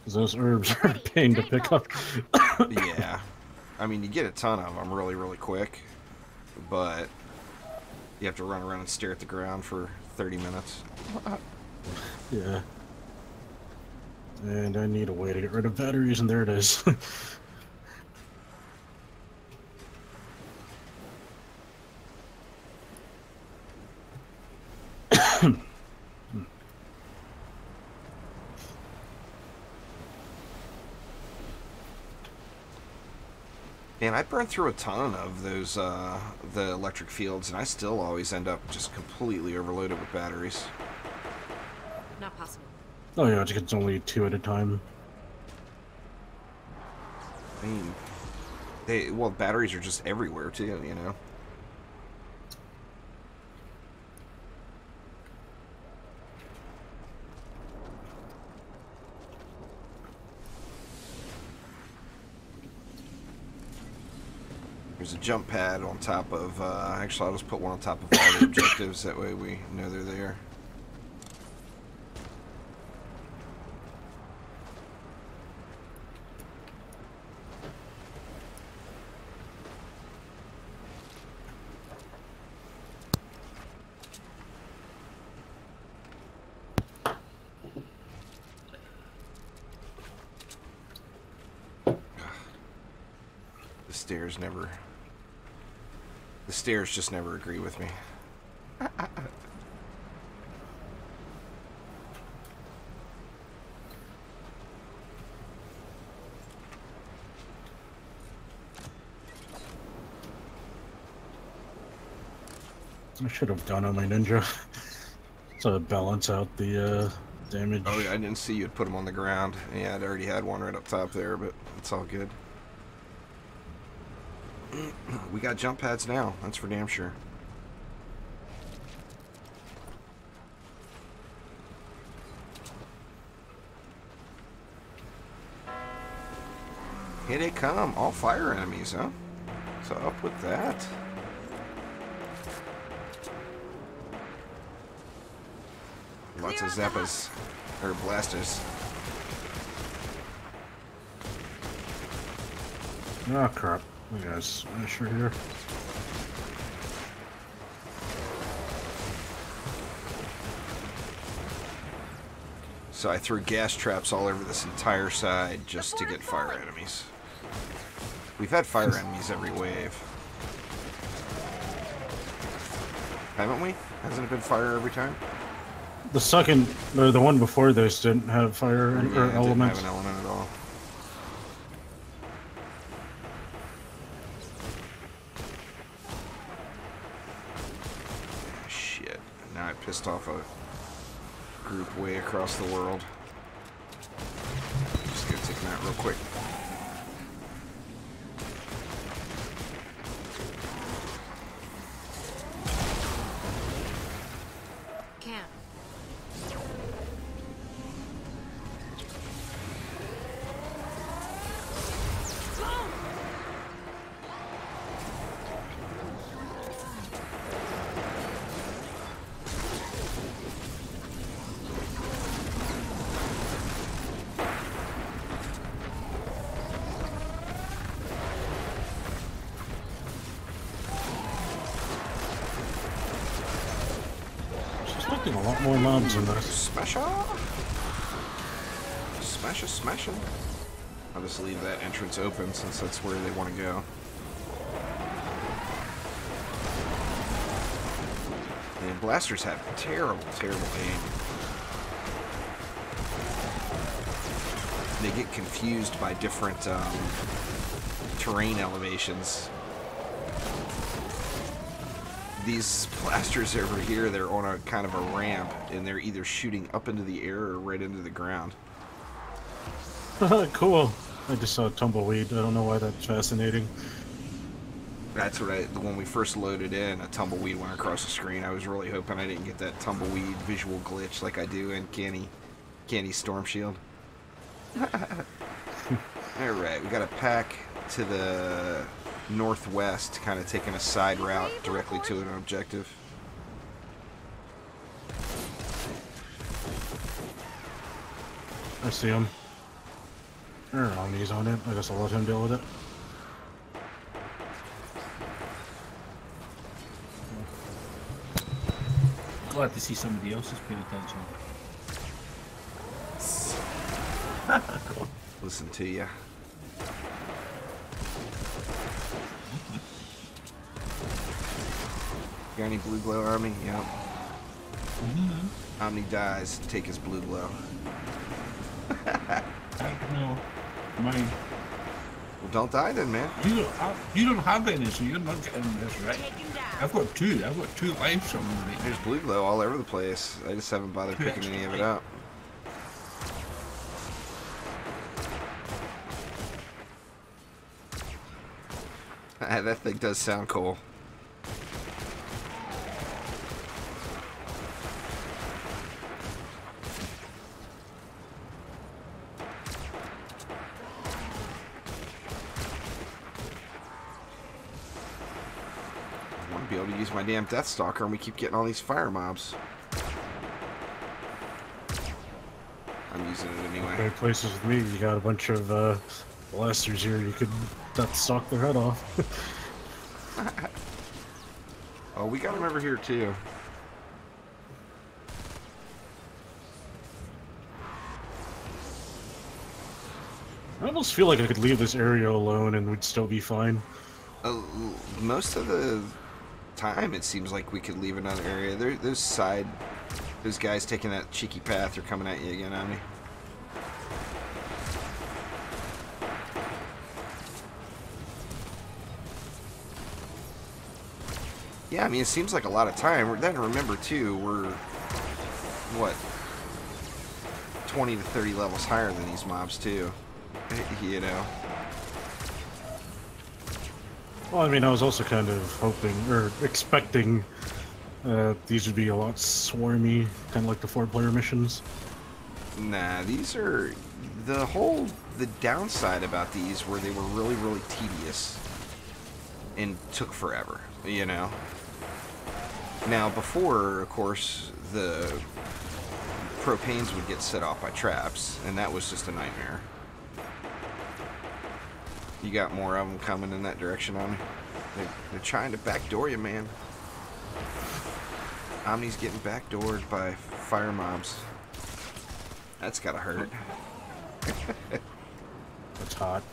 Because those herbs are a pain to pick up. Yeah. I mean, you get a ton of them really, really quick. But you have to run around and stare at the ground for 30 minutes. Yeah. And I need a way to get rid of batteries, and there it is. And I burned through a ton of those, the electric fields, and I still always end up just completely overloaded with batteries. Not possible. Oh yeah, it's only 2 at a time. I mean, well, batteries are just everywhere, too, you know? There's a jump pad on top of, actually I'll just put one on top of all the objectives, that way we know they're there. The stairs just never agree with me. I should have gone on my ninja to balance out the damage. Oh yeah, I didn't see you had put them on the ground. Yeah, I'd already had one right up top there, but it's all good. We got jump pads now, that's for damn sure. Here they come, all fire enemies, huh? So up with that. Lots of Zeppas, or blasters. Oh crap. We got a smasher here. So I threw gas traps all over this entire side just to get fire enemies. We've had fire enemies every wave. Haven't we? Hasn't it been fire every time? The second, or the one before this didn't have fire or Yeah, it elements. didn't have an element at all. Shit. Now I pissed off a group way across the world. Just gonna take them out real quick. Can't. Expecting a lot more mobs in this. Smasher! Smasher, smasher. I'll just leave that entrance open since that's where they want to go. And blasters have terrible, terrible aim. They get confused by different terrain elevations. These blasters over here, they're on a kind of a ramp, and they're either shooting up into the air or right into the ground. Cool. I just saw a tumbleweed. I don't know why that's fascinating. That's what when we first loaded in, a tumbleweed went across the screen. I was really hoping I didn't get that tumbleweed visual glitch like I do in Canny Storm Shield. Alright, we got a pack to the northwest, kind of taking a side route directly to an objective. I see him. There are enemies on it. I guess I'll let him deal with it. Glad to see somebody else is paying attention. Listen to ya. Got any blue glow, Omni? Yep. Omni dies, take his blue glow. I don't know. Mine. Well, don't die then, man. You don't have any, so you're not getting this right. I've got two. I've got 2 lives somewhere right There's blue glow all over the place. I just haven't bothered Two picking extra any of it life. up. That thing does sound cool. I want to be able to use my damn Death Stalker, and we keep getting all these fire mobs. I'm using it anyway. Great places with me. You got a bunch of blasters here. You could stalk their head off. Oh, we got them over here too. I almost feel like I could leave this area alone and we'd still be fine. Most of the time, it seems like we could leave another area. Those guys taking that cheeky path are coming at you again, Omni. Yeah, I mean, it seems like a lot of time. Then remember, too, we're, what, 20 to 30 levels higher than these mobs, too. You know? Well, I mean, I was also kind of hoping, or expecting, these would be a lot swarmy, kind of like the 4-player missions. Nah, these are... The downside about these were they were really, really tedious. And took forever, you know? Now, before, of course, the propanes would get set off by traps, and that was just a nightmare. You got more of them coming in that direction on me. They're trying to backdoor you, man. Omni's getting backdoored by fire mobs. That's gotta hurt. That's hot.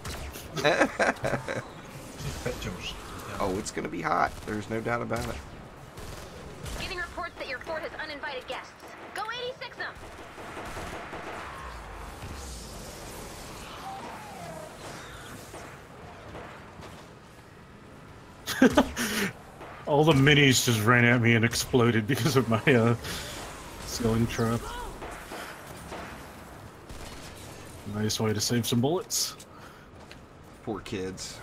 Pictures. Oh, it's gonna be hot. There's no doubt about it. Getting reports that your fort has uninvited guests. Go 86 them! All the minis just ran at me and exploded because of my ceiling trap. Nice way to save some bullets. Poor kids.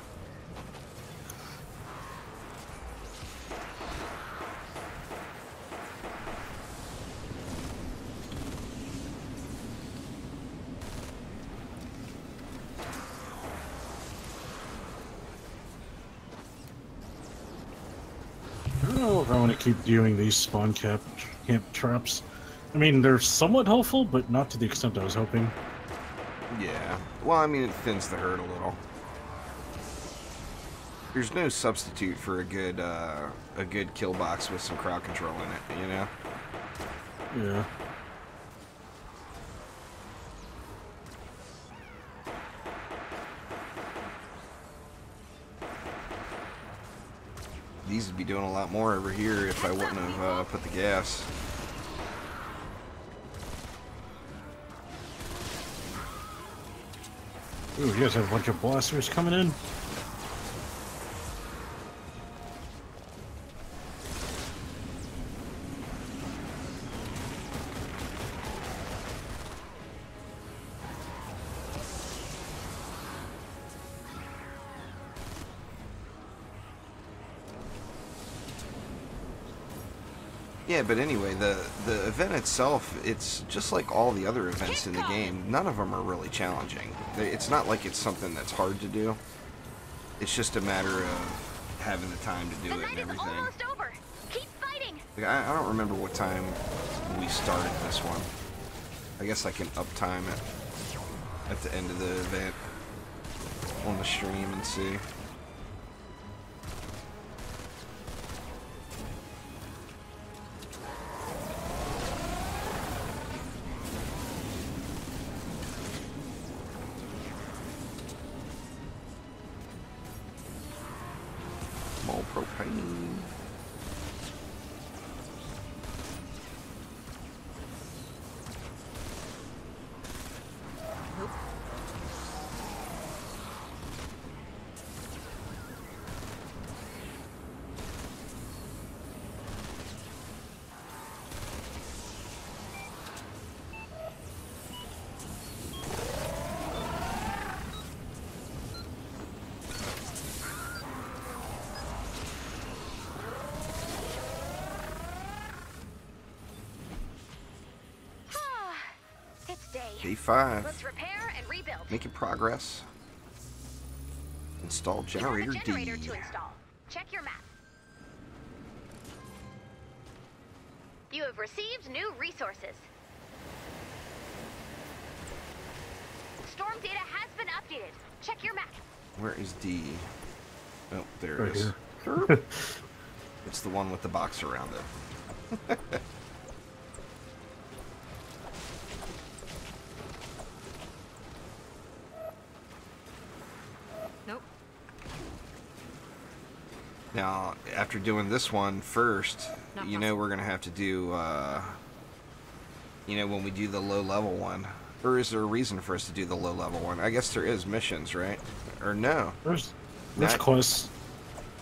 I don't know if I want to keep doing these spawn camp traps. I mean, they're somewhat helpful, but not to the extent I was hoping. Yeah. Well, I mean, it thins the herd a little. There's no substitute for a good kill box with some crowd control in it, you know? Yeah. These would be doing a lot more over here if I wouldn't have put the gas. Ooh, you guys have a bunch of blasters coming in? Yeah, but anyway, the event itself, it's just like all the other events in the game. None of them are really challenging. It's not like it's something that's hard to do. It's just a matter of having the time to do it and everything. Almost over. Keep fighting. Like, I don't remember what time we started this one. I guess I can uptime it at the end of the event on the stream and see. propane. Nope. It's day. Day 5. Let's repair and rebuild. Making progress. Install generator, You have a generator D. to install. Check your map. You have received new resources. Storm data has been updated. Check your map. Where is D? Oh, there it Right is. here. It's the one with the box around it. Nope. Now, after doing this one first, Not you know we're going to have to do, you know, when we do the low-level one. Or is there a reason for us to do the low-level one? I guess there is missions, right? Or no? There's That- quests.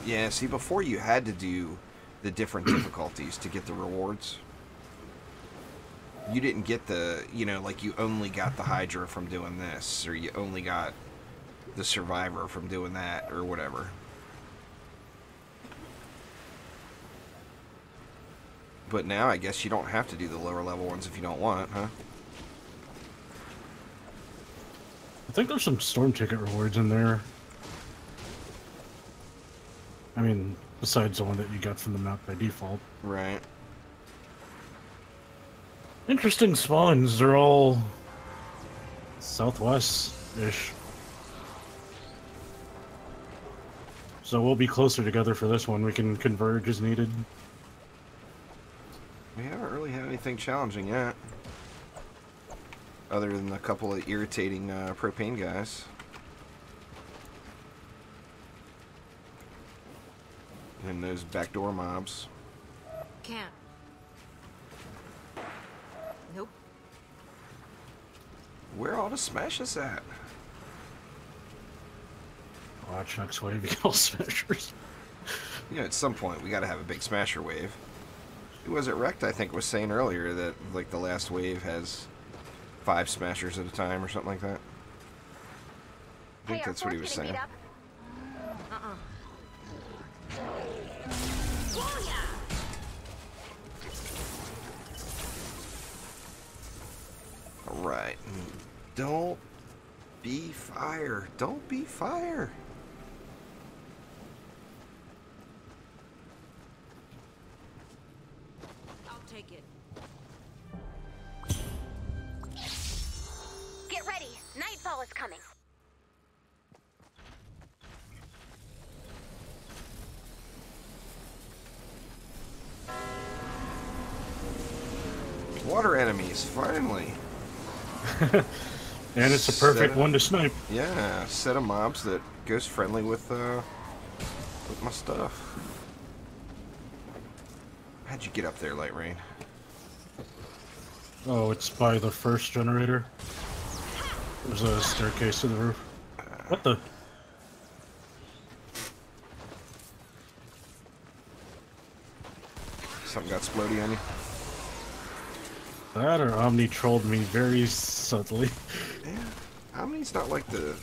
Yeah, see, before you had to do the different difficulties to get the rewards. You didn't get the, you know, like you only got the Hydra from doing this, or you only got the Survivor from doing that, or whatever. But now I guess you don't have to do the lower level ones if you don't want, huh? I think there's some storm ticket rewards in there. I mean, besides the one that you got from the map by default. Right. Interesting spawns. They're all southwest-ish. So we'll be closer together for this one. We can converge as needed. We haven't really had anything challenging yet. Other than a couple of irritating propane guys. And those backdoor mobs. Can't. Nope. Where are all the smashes at? Watch next wave, you get all smashers. You know, at some point we gotta have a big smasher wave. Who was it, Wrecked, I think, was saying earlier that, like, the last wave has 5 smashers at a time or something like that. I think Hey, that's what he was force saying. gonna meet up? Alright. Don't be fire. Don't be fire. I'll take it. Get ready. Nightfall is coming. Water enemies, finally. And it's a perfect Set one to snipe. Yeah, set of mobs that goes friendly with my stuff. How'd you get up there, Light Rain? Oh, it's by the first generator. There's a staircase to the roof. What the? Something got splody on you? That or Omni trolled me very subtly. Yeah. Omni's not like the...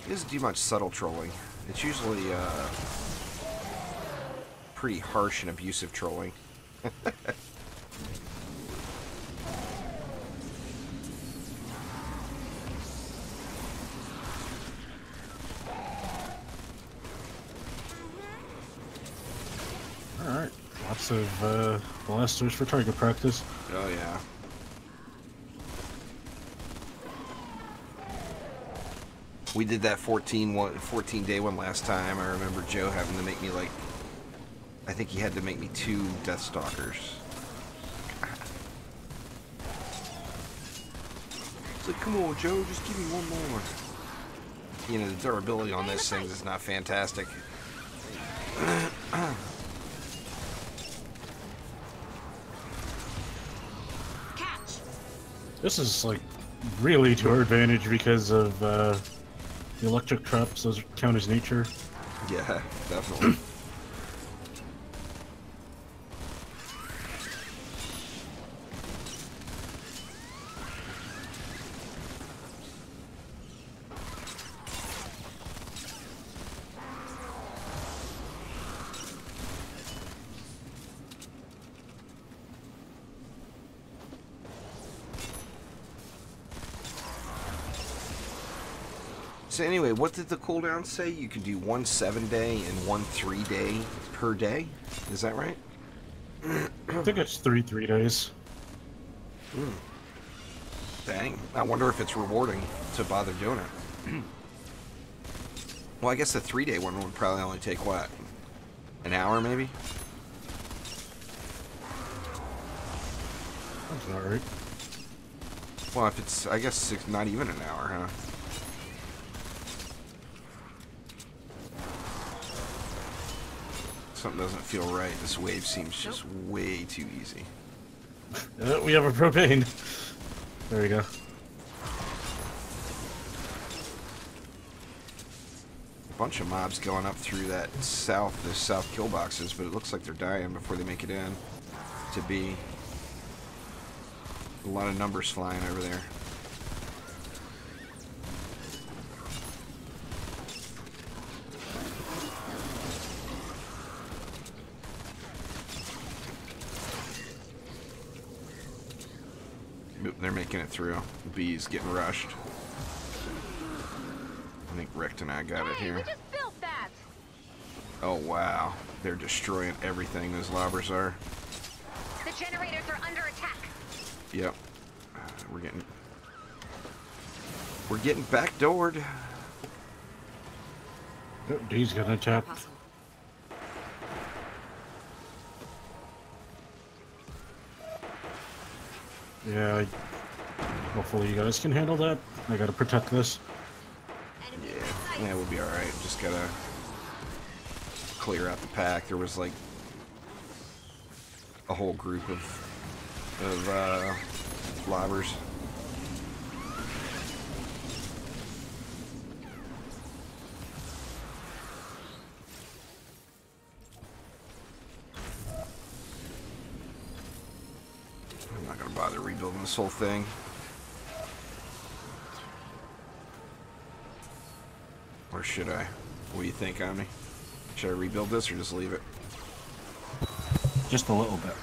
He doesn't do much subtle trolling. It's usually, pretty harsh and abusive trolling. Alright. Lots of blasters for target practice. Oh, yeah. We did that 14-day one last time. I remember Joe having to make me, like... I think he had to make me 2 Deathstalkers. It's like, come on, Joe, just give me one more. You know, the durability on this thing is not fantastic. Catch. This is like really to our advantage because of the electric traps. Those count as nature. Yeah, definitely. So anyway, what did the cooldown say? You could do 1 7-day and 1 3-day per day? Is that right? I think it's 3 days. Dang. I wonder if it's rewarding to bother doing it. Well, I guess the 3-day one would probably only take, what? An hour, maybe? That's alright. Well, if it's, I guess, not even an hour, huh? Something doesn't feel right. This wave seems just way too easy. We have a propane. There we go. A bunch of mobs going up through that the south kill boxes, but it looks like they're dying before they make it in to B. A lot of numbers flying over there. They're making it through. B's getting rushed. I think Rick and I got it here. We just built that. Oh wow, they're destroying everything. Those lobbers are. The generators are under attack. Yep. We're getting backdoored. Oh, D's got an attack. Hustle. Yeah, hopefully you guys can handle that. I gotta protect this. Yeah, we'll be alright. Just gotta clear out the pack. There was like a whole group of lobbers. I'm not gonna bother rebuilding this whole thing. Or should I? What do you think, Omni? Should I rebuild this or just leave it? Just a little bit.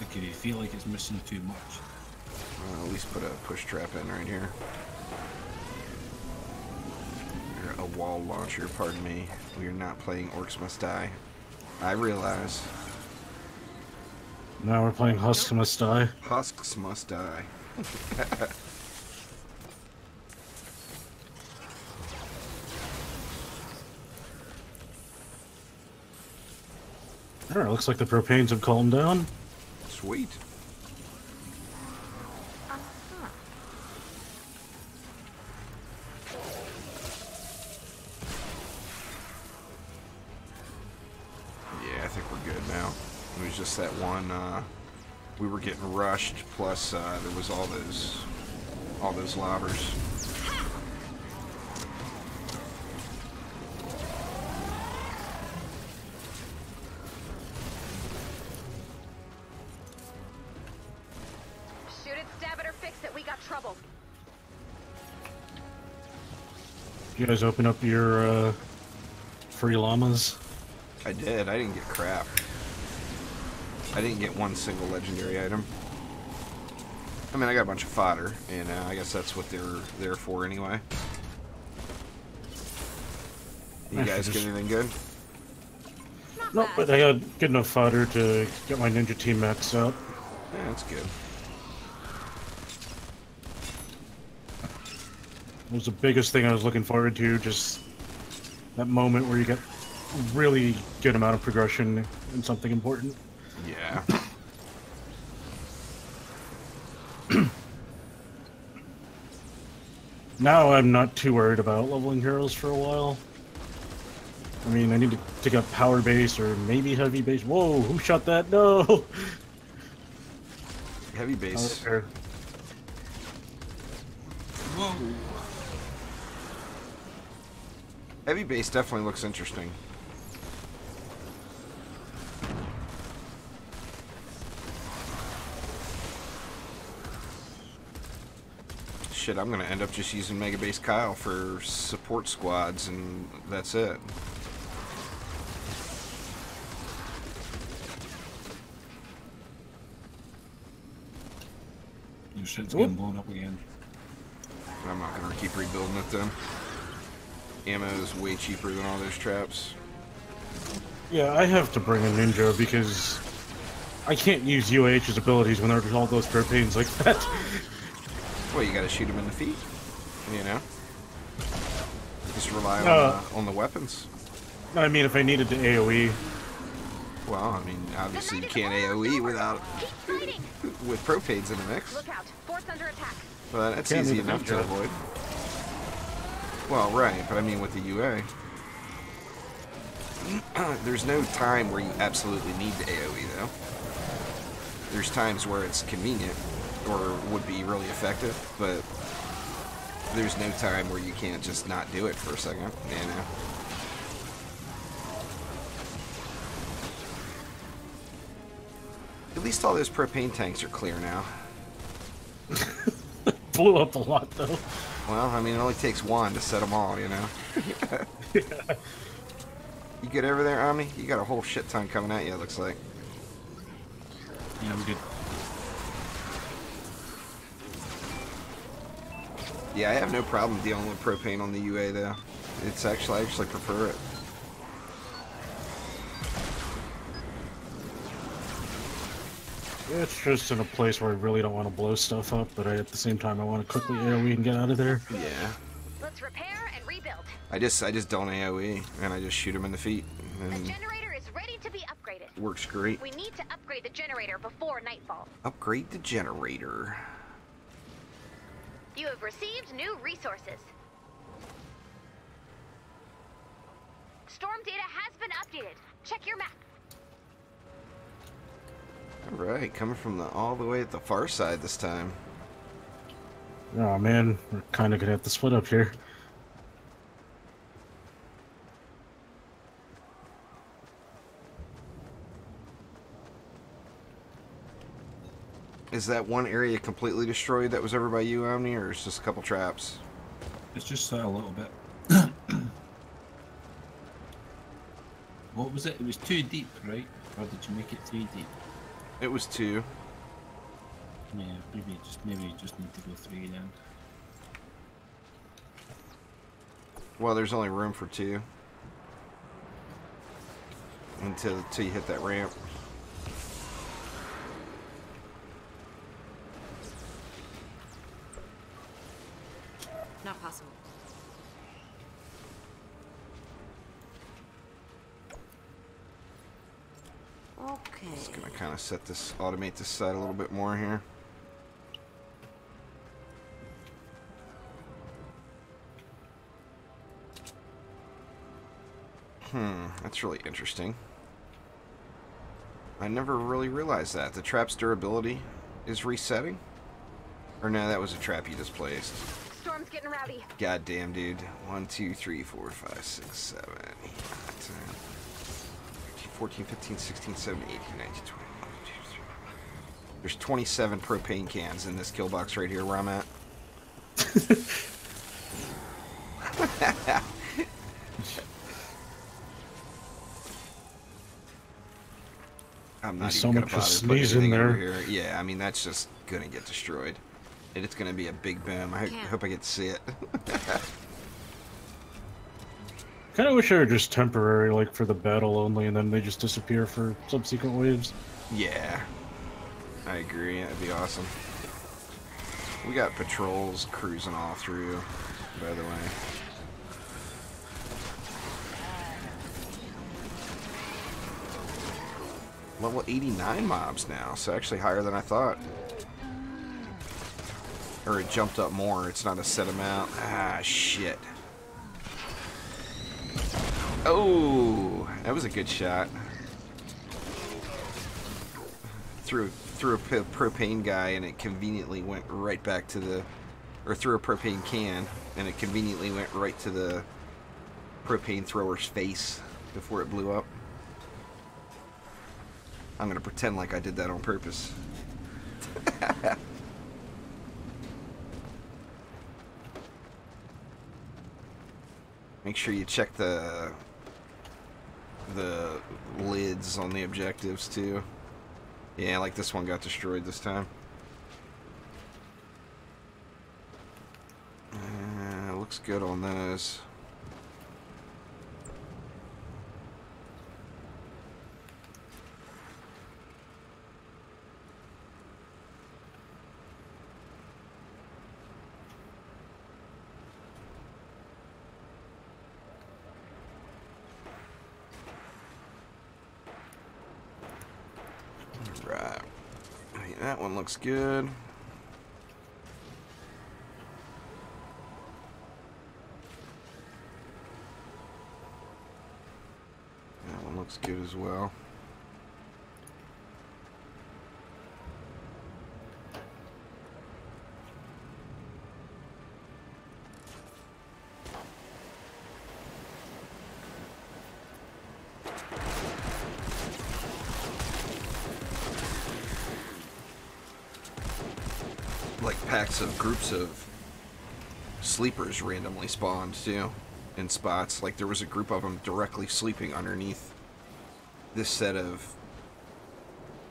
Like if you feel like it's missing too much. Well, at least put a push trap in right here. Or a wall launcher, pardon me. We are not playing Orcs Must Die. I realize. Now we're playing Husks Must Die. Husks must die. Alright, looks like the propanes have calmed down. Sweet. Yeah, I think we're good now. It was just that one, we were getting rushed, plus there was all those lobbers. Shoot it, stab it, or fix it. We got trouble. You guys open up your free llamas. I did. I didn't get crap. I didn't get one single legendary item. I mean, I got a bunch of fodder, and I guess that's what they're there for anyway. You guys get anything good? Nope, but I got good enough fodder to get my ninja team maxed out. Yeah, that's good. It was the biggest thing I was looking forward to, just that moment where you get really good amount of progression in something important. Yeah. Now I'm not too worried about leveling heroes for a while. I mean, I need to pick up power base or maybe heavy base. Whoa, who shot that? No! Heavy base. Okay. Whoa! Heavy base definitely looks interesting. Shit, I'm gonna end up just using Mega Base Kyle for support squads, and that's it. Your shit's getting blown up again. I'm not gonna keep rebuilding it then. Ammo is way cheaper than all those traps. Yeah, I have to bring a ninja because I can't use UAH's abilities when there's all those propanes like that. Well, you gotta shoot him in the feet, you know? Just rely on the weapons. I mean, if I needed to AoE. Well, I mean, obviously you can't AoE without with propanes in the mix. Look out. Force under attack. But that's Can't easy leave enough it to ninja. avoid. Well, right, but I mean with the UA. There's no time where you absolutely need the AoE, though. There's times where it's convenient, or would be really effective, but there's no time where you can't just not do it for a second, you know? At least all those propane tanks are clear now. Blew up a lot, though. Well, I mean, it only takes one to set them all, you know? Yeah. You get over there, Omni? You got a whole shit ton coming at you, it looks like. Yeah, we did. Yeah, I have no problem dealing with propane on the UA, though. It's actually, I actually prefer it. It's just in a place where I really don't want to blow stuff up, but at the same time I want to quickly AoE and get out of there. Yeah. Let's repair and rebuild. I just don't AoE, and I just shoot him in the feet, The and generator is ready to be upgraded. it works great. We need to upgrade the generator before nightfall. Upgrade the generator. You have received new resources. Storm data has been updated. Check your map. Alright, coming from all the way at the far side this time. Oh man, we're kind of gonna have to split up here. Is that one area completely destroyed that was over by you, Omni, or is just a couple traps? It's just a little bit. What was it? It was 2 deep, right? Or did you make it 3 deep? It was 2. Yeah, maybe you just need to go 3 then. Well, there's only room for 2. Until you hit that ramp. Not possible. Okay. Just gonna kind of set this, automate this side a little bit more here. That's really interesting. I never really realized that. The trap's durability is resetting? Or no, that was a trap you just placed. Storm's getting rowdy. God damn, dude. 1, 2, 3, 4, 5, 6, 7, 8, 9, 10, 14, 15, 16, 17, 18, 19, 20. 1, 2, 3. There's 27 propane cans in this kill box right here where I'm at. I'm not There's even so gonna much bother to putting sneeze in anything over there. here. Yeah, I mean that's just gonna get destroyed. And it's gonna be a big boom. I hope I get to see it. Kind of wish they were just temporary, like for the battle only, and then they just disappear for subsequent waves. Yeah, I agree. That'd be awesome. We got patrols cruising all through, by the way. Level 89 mobs now, so actually higher than I thought. Or it jumped up more. It's not a set amount. Ah, shit. Oh, that was a good shot. Threw a propane guy and it conveniently went right back to the... Or threw a propane can and it conveniently went right to the propane thrower's face before it blew up. I'm gonna pretend like I did that on purpose. Make sure you check the lids on the objectives too. Yeah, like this one got destroyed this time. Looks good on those. Right. That one looks good. That one looks good as well. Like packs of groups of sleepers randomly spawned too in spots. Like there was a group of them directly sleeping underneath this set of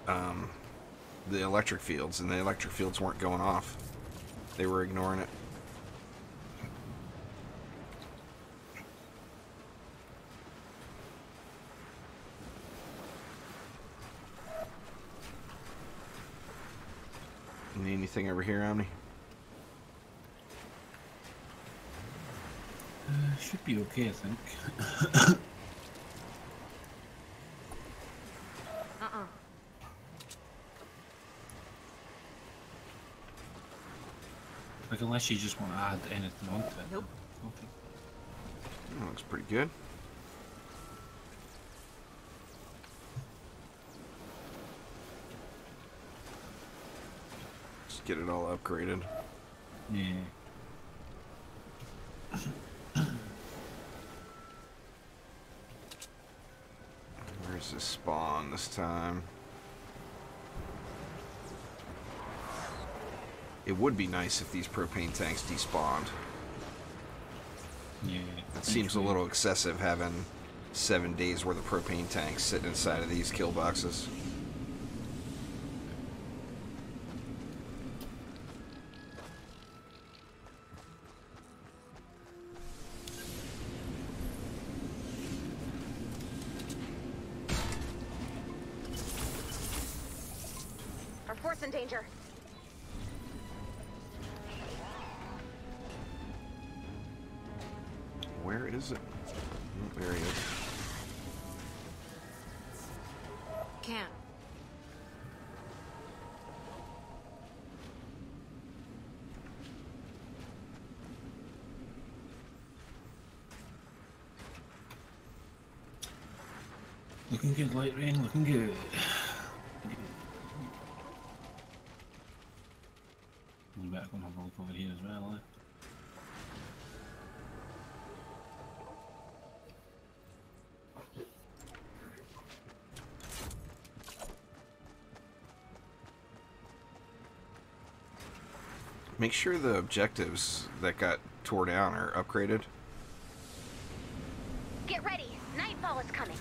the electric fields, and the electric fields weren't going off. They were ignoring it. Need anything over here, Omni? Should be okay, I think. Like, unless you just want to add anything onto it. Nope. Okay. That looks pretty good. Just get it all upgraded. Yeah. Where's this spawn this time? It would be nice if these propane tanks despawned. Yeah. It seems a little excessive having 7 days worth of propane tanks sitting inside of these kill boxes. Our fort's in danger. Where is it? Oh, there he is. Can't. Looking good, Light Rain, looking good. We better go and have a look over here as well, eh? Make sure the objectives that got tore down are upgraded. Get ready. Nightfall is coming.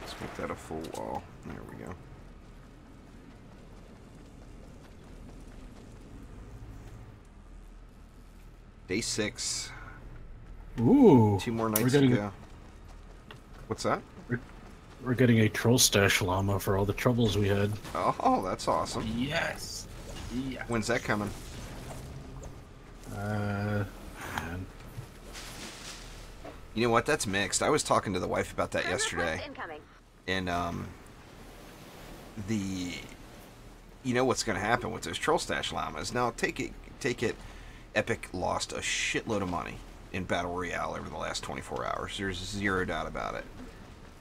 Let's make that a full wall. There we go. Day 6. Ooh. 2 more nights we're to getting, go. What's that? We're getting a troll stash llama for all the troubles we had. Oh, that's awesome. Yes! Yeah. When's that coming? Man. You know what? That's mixed. I was talking to the wife about that Friend yesterday, request incoming. and you know what's going to happen with those troll stash llamas. Now, take it. Epic lost a shitload of money in Battle Royale over the last 24 hours. There's zero doubt about it.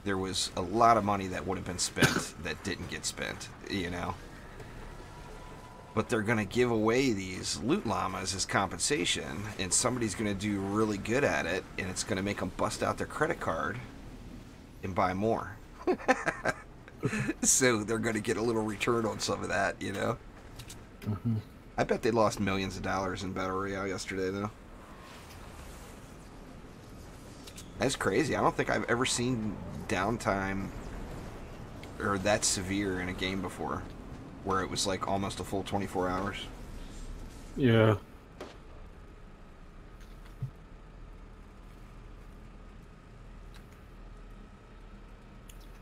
There was a lot of money that would have been spent that didn't get spent, you know. But they're going to give away these loot llamas as compensation, and somebody's going to do really good at it, and it's going to make them bust out their credit card and buy more. So they're going to get a little return on some of that, you know. Mm-hmm. I bet they lost millions of dollars in Battle Royale yesterday, though. That's crazy. I don't think I've ever seen downtime or that severe in a game before, where it was like almost a full 24 hours. Yeah.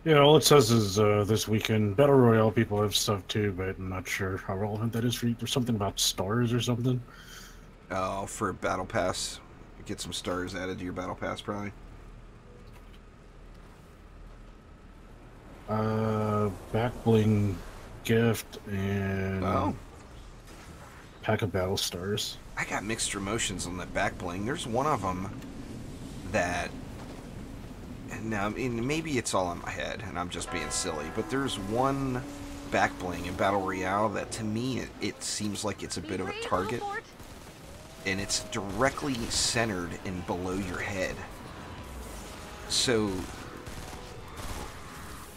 Yeah, all it says is this weekend, Battle Royale people have stuff too, but I'm not sure how relevant that is for you. There's something about stars or something. Oh, for a Battle Pass. Get some stars added to your Battle Pass, probably. Back bling gift and Oh. pack of battle stars. I got mixed emotions on that back bling. There's one of them that... Now, I mean, maybe it's all in my head, and I'm just being silly, but there's one back bling in Battle Royale that, to me, it seems like it's a bit of a target, and it's directly centered in below your head. So,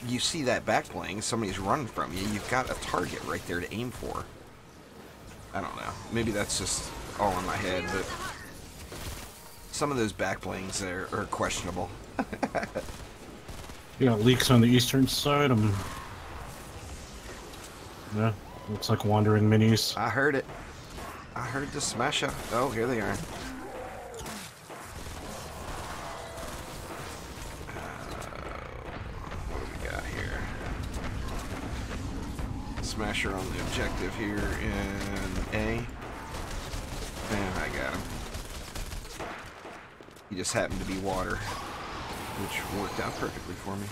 you see that back bling, somebody's running from you, you've got a target right there to aim for. I don't know. Maybe that's just all in my head, but some of those back blings are questionable. You got leaks on the eastern side. Yeah, looks like wandering minis. I heard it. I heard the smasher. Oh, here they are. What do we got here? Smasher on the objective here in A. And I got him. He just happened to be water, which worked out perfectly for me.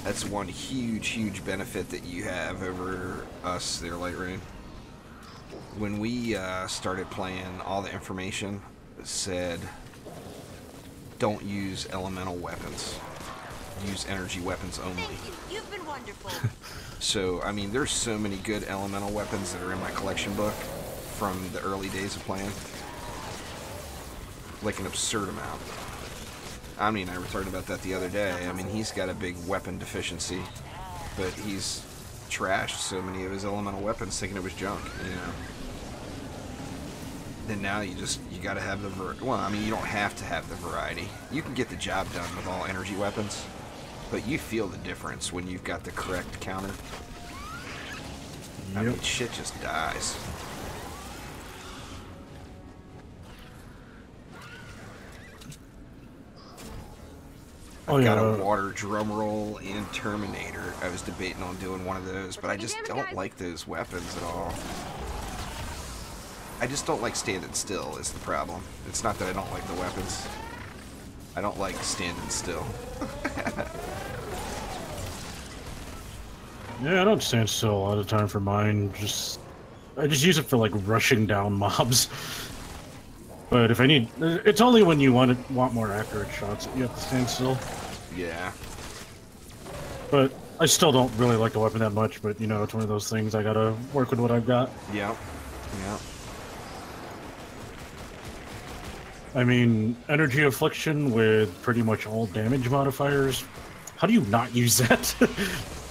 That's one huge benefit that you have over us there, Light Rain. When we started playing, all the information said, don't use elemental weapons. Use energy weapons only. Thank you. You've been wonderful. So, I mean, there's so many good elemental weapons that are in my collection book from the early days of playing. Like an absurd amount. I mean, I was talking about that the other day. I mean, he's got a big weapon deficiency, but he's trashed so many of his elemental weapons thinking it was junk, you know. Then now you gotta have the well, I mean, you don't have to have the variety. You can get the job done with all energy weapons, but you feel the difference when you've got the correct counter. I mean, shit just dies. I've got a water drum roll and Terminator. I was debating on doing one of those, but I just don't like those weapons at all. I just don't like standing still is the problem. It's not that I don't like the weapons. I don't like standing still. Yeah, I don't stand still a lot of the time for mine. I just use it for like rushing down mobs. But if I need, it's only when you want more accurate shots that you have to stand still. Yeah. But I still don't really like the weapon that much. But you know, it's one of those things. I gotta work with what I've got. Yep. Yep. I mean, energy affliction with pretty much all damage modifiers. How do you not use that?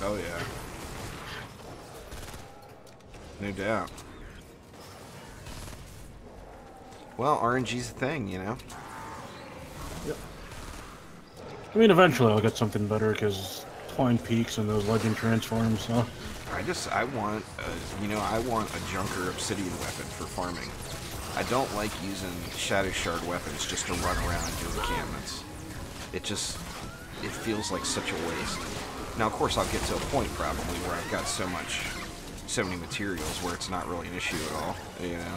Oh yeah. No doubt. Well, RNG's a thing, you know? Yep. I mean, eventually I'll get something better, because Twine Peaks and those Legend Transforms, so... I want a Junker Obsidian weapon for farming. I don't like using Shadow Shard weapons just to run around and do encampments. It feels like such a waste. Now, of course, I'll get to a point, probably, where I've got so much so many materials where it's not really an issue at all, you know.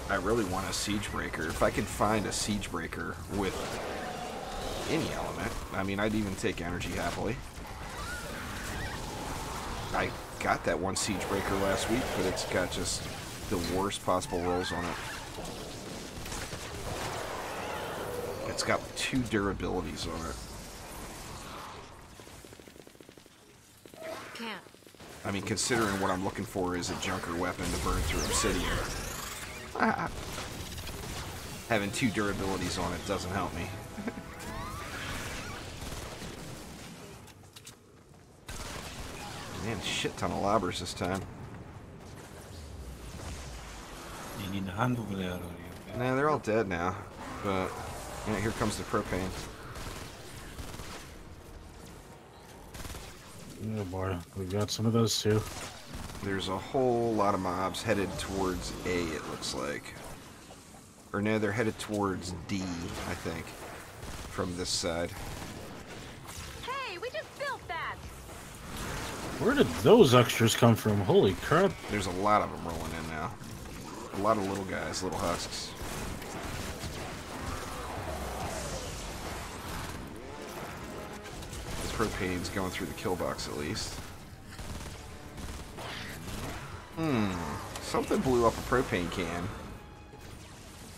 I really want a siege breaker. If I could find a siege breaker with any element, I mean, I'd even take energy happily. I got that one siege breaker last week, but it's got just the worst possible rolls on it. It's got 2 durabilities on it. Can't. I mean, considering what I'm looking for is a junker weapon to burn through obsidian. Having 2 durabilities on it doesn't help me. Man, shit ton of lobbers this time. You need a hand over there, or you? Nah, they're all dead now. But yeah, here comes the propane. Oh boy, we got some of those too. There's a whole lot of mobs headed towards A, it looks like. Or no, they're headed towards D, I think, from this side. Hey, we just built that. Where did those extras come from? Holy crap. There's a lot of them rolling in now. A lot of little guys, little husks. The propane's going through the kill box at least. Something blew up a propane can.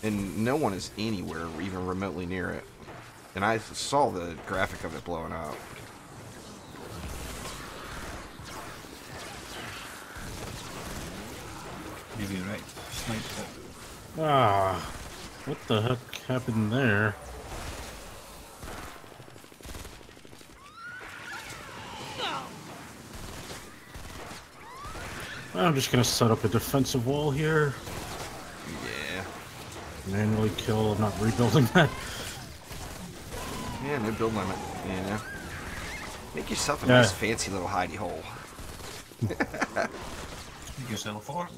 And no one is anywhere even remotely near it. And I saw the graphic of it blowing up. Maybe you're right. Sniped it. Ah, what the heck happened there? I'm just gonna set up a defensive wall here. Yeah. Manually kill, I'm not rebuilding that. Yeah, no build limit, you know. Make yourself a nice fancy little hidey hole. Make yourself a fort.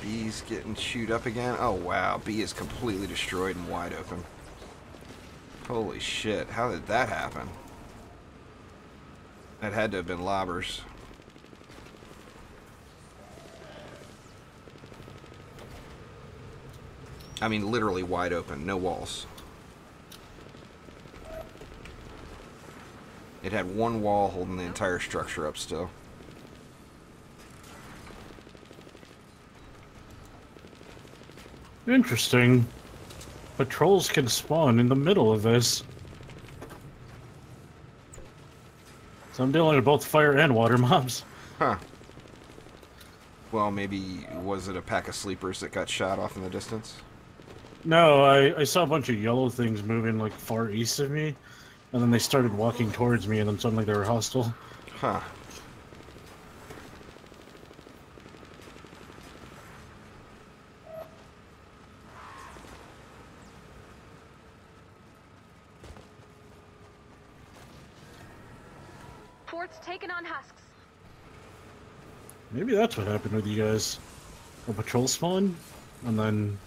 B's getting chewed up again. Oh wow, B is completely destroyed and wide open. Holy shit, how did that happen? That had to have been lobbers. I mean, literally wide open, no walls. It had one wall holding the entire structure up still. Interesting. Patrols can spawn in the middle of this. So I'm dealing with both fire and water mobs. Huh. Well, maybe, was it a pack of sleepers that got shot off in the distance? No, I saw a bunch of yellow things moving like far east of me, and then they started walking towards me, and then suddenly they were hostile. Huh. Port's taken on husks. Maybe that's what happened with you guys. A patrol spawn, and then...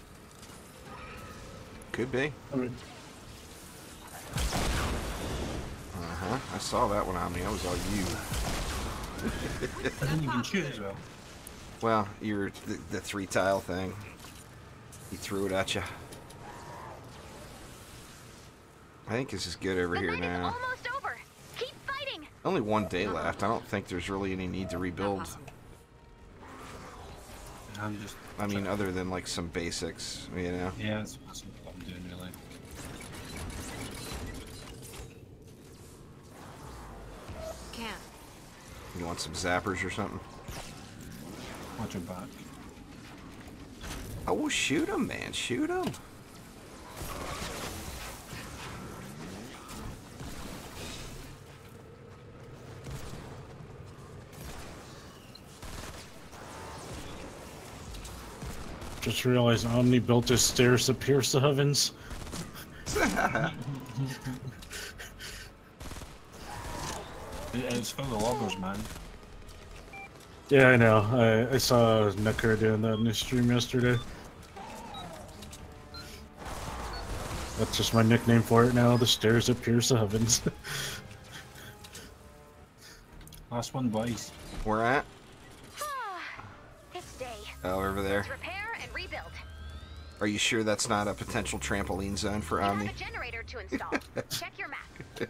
Could be. I mean, Uh-huh. I saw that one on me. That was all you. And then you can shoot as well. Well, you're the 3-tile thing. He threw it at you. I think this is good over The here night is now. almost over. Keep fighting. Only one day left. I don't think there's really any need to rebuild. I'm just. I mean, other than like some basics, you know. Yeah, that's what I'm doing really. Can't. You want some zappers or something? Watch your back. Oh, well, shoot him, man. Shoot him. just realized Omni built his stairs to pierce the heavens. It's full of lobbers, man. Yeah, I know. I saw Necker doing that in his stream yesterday. That's just my nickname for it now. The stairs that pierce the heavens. Last one, boys. Where at? This day. Oh, over there. Let's repair and rebuild. Are you sure that's not a potential trampoline zone for You have Omni? a generator to install. Check your map.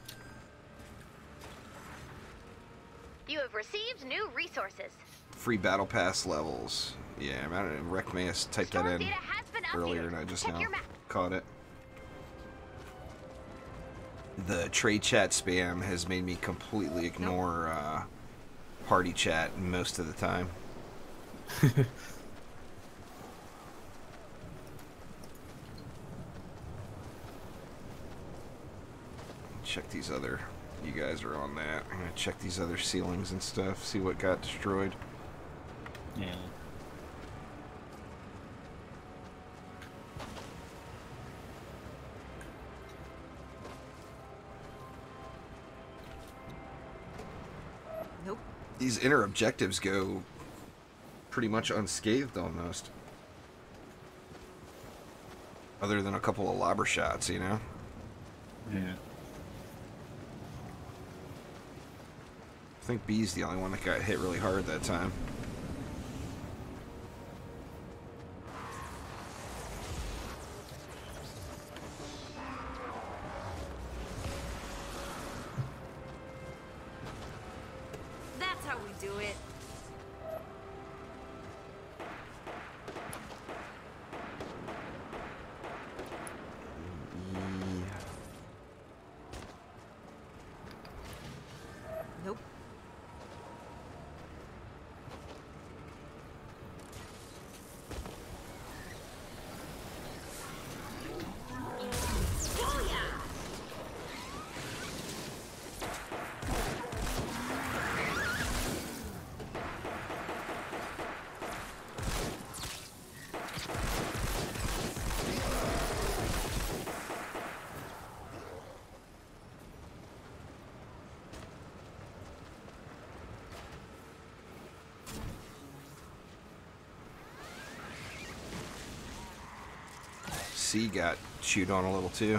You have received new resources. Free battle pass levels. Yeah, I don't know. Rec may have typed that Storm in data has been earlier updated. and I just Check now your map. caught it. The trade chat spam has made me completely ignore party chat most of the time. Check these other... You guys are on that. I'm gonna check these other ceilings and stuff, see what got destroyed. Yeah. Nope. These inner objectives go pretty much unscathed almost. Other than a couple of lobber shots, you know? Yeah. I think B's the only one that got hit really hard that time. That's how we do it. Nope. C got chewed on a little too.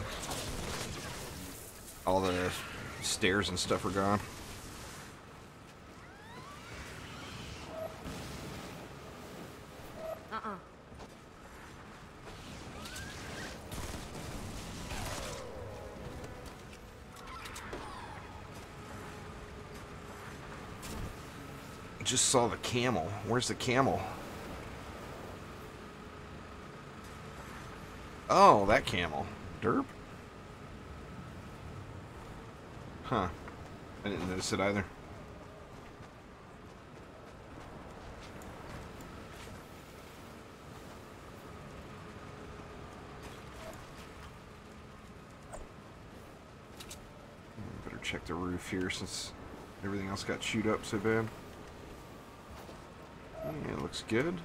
All the stairs and stuff are gone. Uh-uh. Just saw the camel. Where's the camel? Oh, that camel. Derp? Huh. I didn't notice it either. Better check the roof here since everything else got chewed up so bad. Yeah, it looks good.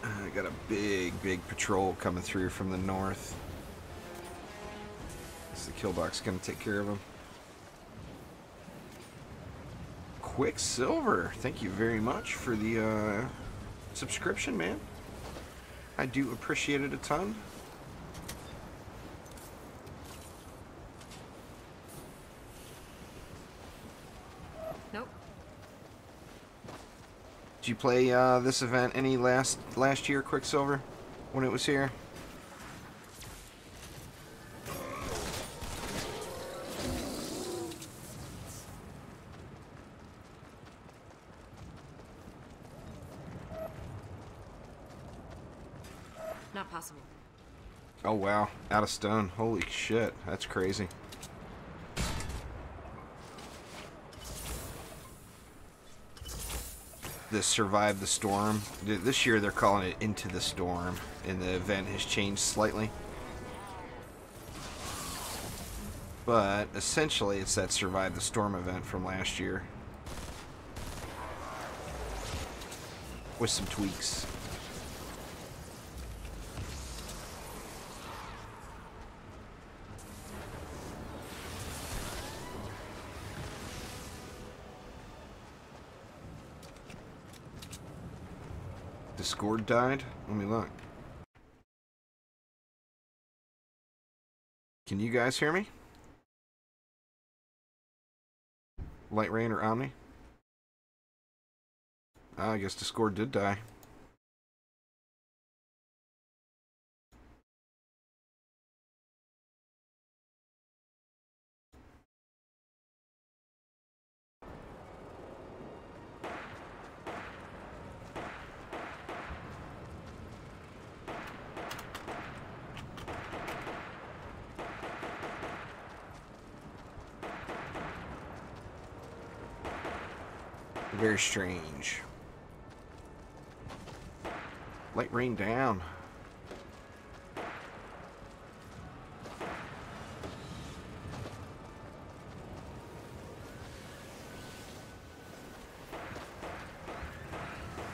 I got a big patrol coming through from the north. Is the killbox gonna take care of them? Quicksilver, thank you very much for the subscription, man. I do appreciate it a ton. Nope. Did you play this event any last year, Quicksilver, when it was here? Not possible. Oh wow, out of stone. Holy shit, that's crazy. This Survive the Storm. This year they're calling it Into the Storm, and the event has changed slightly. But essentially it's that Survive the Storm event from last year. With some tweaks. Discord died? Let me look. Can you guys hear me? Light Rain or Omni? I guess Discord did die. Very strange. Light Rain down.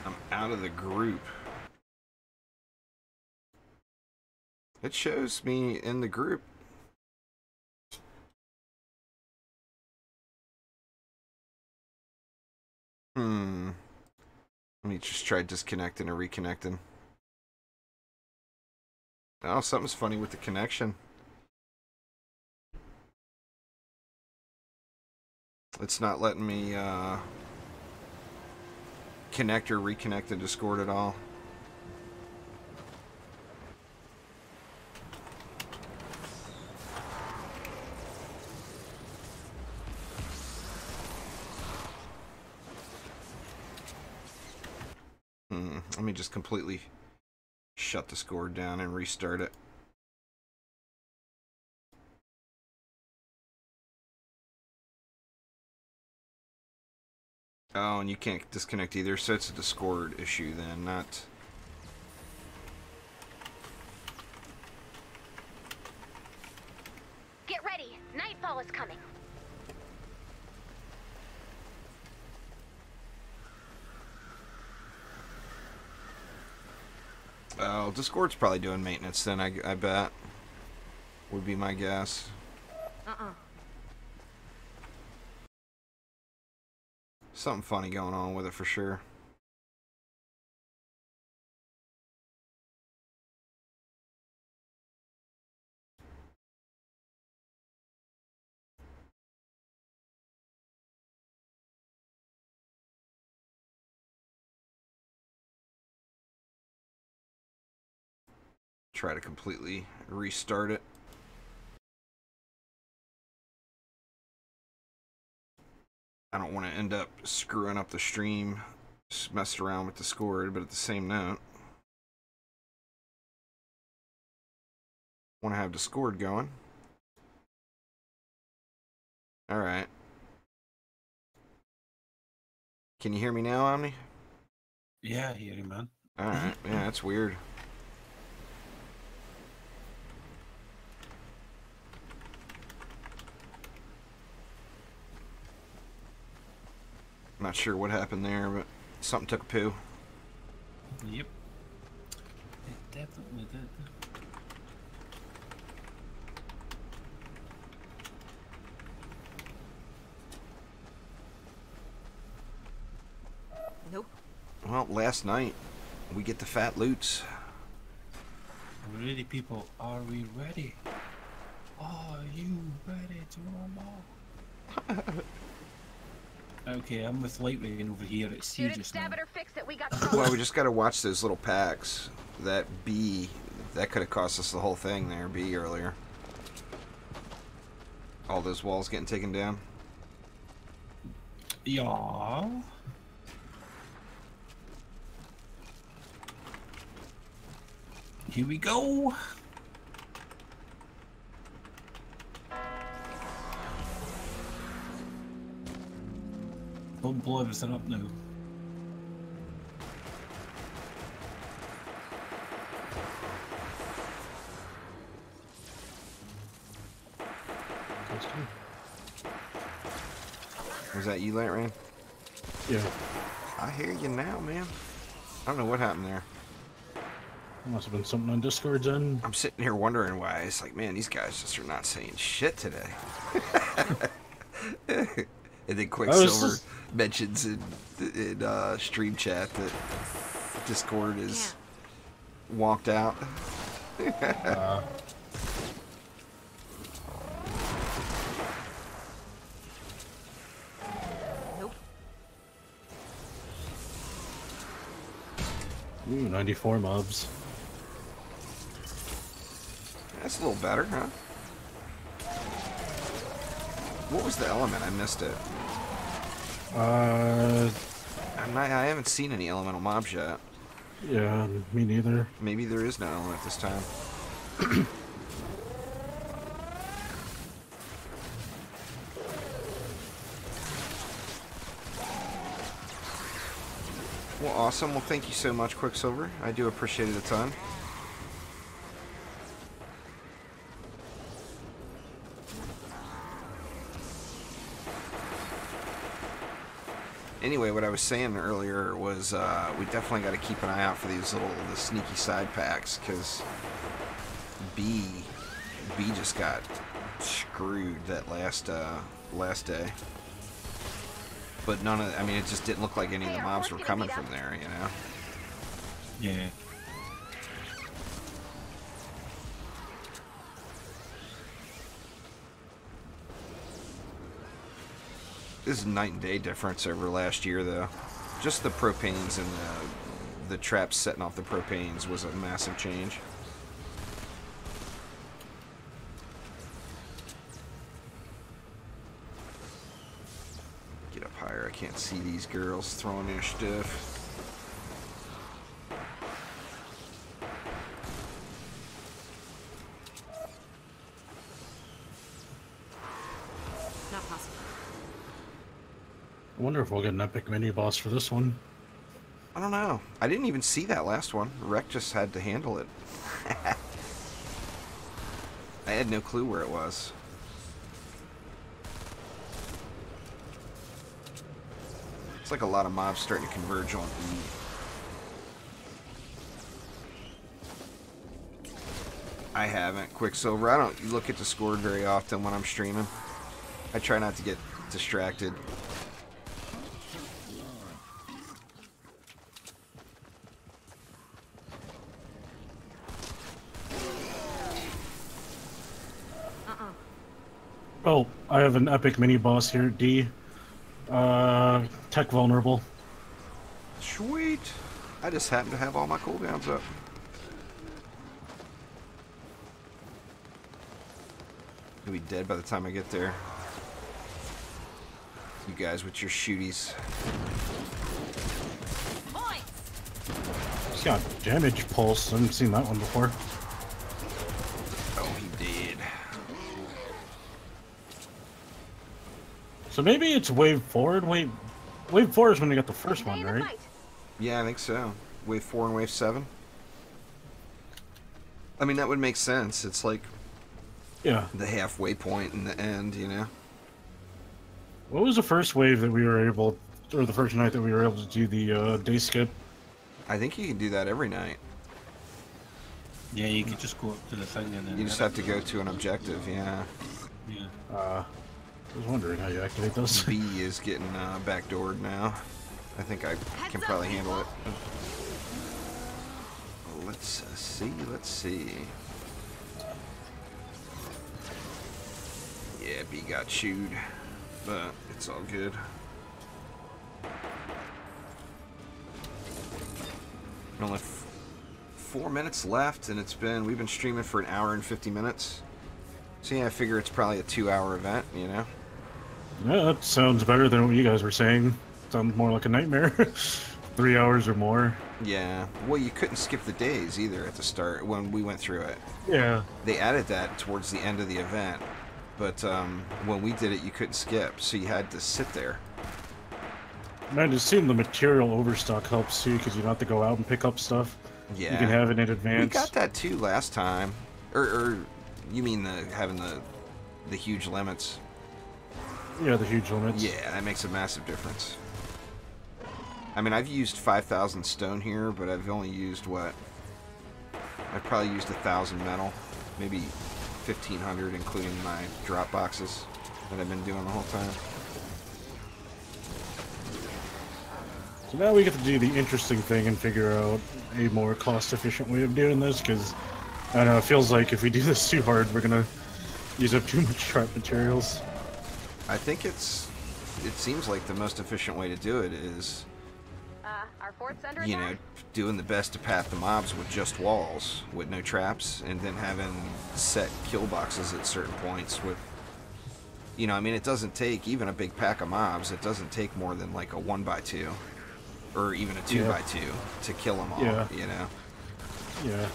I'm out of the group. It shows me in the group. Let me just try disconnecting or reconnecting. Oh, something's funny with the connection. It's not letting me connect or reconnect to Discord at all. Let me just completely shut Discord down and restart it. Oh, and you can't disconnect either, so it's a Discord issue then, not... Get ready! Nightfall is coming! Oh, Discord's probably doing maintenance then, I bet. Would be my guess. Something funny going on with it for sure. Try to completely restart it. I don't want to end up screwing up the stream, just messing around with Discord, but at the same note, want to have Discord going. Alright. Can you hear me now, Omni? Yeah, I hear you, man. Alright, yeah, that's weird. Not sure what happened there, but something took a poo. Yep. It definitely did. Nope. Well, last night, we get the fat loots. Are we ready, people? Are we ready? Are you ready to rumble? Okay, I'm with Light Rain over here at C Shoot it, just now. stab it, or fix it. We got Well, trouble. we just gotta watch those little packs. That B, that could have cost us the whole thing there, B, earlier. All those walls getting taken down. Yeah. Here we go. Don't blow everything up now. That's good. Was that you, Light Rain? Yeah. I hear you now, man. I don't know what happened there. Must have been something on Discord's end. I'm sitting here wondering why. It's like, man, these guys just are not saying shit today. And then Quicksilver mentions in stream chat that Discord is walked out. Nope. Ooh, 94 mobs. That's a little better, huh? What was the element? I missed it. I haven't seen any elemental mobs yet. Yeah, me neither. Maybe there is no element this time. Well, awesome. Well, thank you so much, Quicksilver. I do appreciate it a ton. Anyway, what I was saying earlier was we definitely got to keep an eye out for these the sneaky side packs, because B just got screwed that last day. But I mean, it just didn't look like any of the mobs were coming from there, you know? Yeah. This is a night and day difference over last year, though. Just the propanes and the traps setting off the propanes was a massive change. Get up higher. I can't see these girls throwing their stuff. Not possible. I wonder if we'll get an epic mini boss for this one. I don't know. I didn't even see that last one. Rec just had to handle it. I had no clue where it was. It's like a lot of mobs starting to converge on E. I haven't. Quicksilver. I don't look at Discord very often when I'm streaming. I try not to get distracted. Oh, I have an epic mini boss here, D. Tech vulnerable. Sweet. I just happen to have all my cooldowns up. He'll be dead by the time I get there. You guys with your shooties. He's got damage pulse. I haven't seen that one before. Oh, he did. So maybe it's wave forward. Wave 4 is when you got the first one, right? Yeah, I think so. Wave 4 and wave 7. I mean, that would make sense. It's like Yeah. the halfway point and the end, you know? What was the first wave that we were able, or the first night that we were able to do the day skip? I think you can do that every night. Yeah, you could just go up to the thing and then... You just have to go to an objective, yeah. Yeah. I was wondering how you activate those. B is getting backdoored now. I think I can probably handle it. Let's see. Yeah, B got chewed, but it's all good. Only 4 minutes left, and we've been streaming for an hour and 50 minutes. So yeah, I figure it's probably a 2-hour event, you know? Yeah, that sounds better than what you guys were saying. Sounds more like a nightmare. 3 hours or more. Yeah. Well, you couldn't skip the days either at the start when we went through it. Yeah. They added that towards the end of the event, but when we did it, you couldn't skip, so you had to sit there. Man, it seemed the material overstock helps too, because you don't have to go out and pick up stuff. Yeah. You can have it in advance. We got that too last time. Or you mean having the huge limits? Yeah, the huge limits. Yeah, that makes a massive difference. I mean, I've used 5,000 stone here, but I've only used what? I've probably used 1,000 metal, maybe 1,500, including my drop boxes that I've been doing the whole time. So now we get to do the interesting thing and figure out a more cost-efficient way of doing this, because, I don't know, it feels like if we do this too hard, we're gonna use up too much trap materials. I think it seems like the most efficient way to do it is, Our fort's under you attack? know, doing the best to path the mobs with just walls, with no traps, and then having set kill boxes at certain points with, you know, I mean, it doesn't take, even a big pack of mobs, it doesn't take more than like a 1x2, or even a 2x2 to kill them all, you know? Yeah.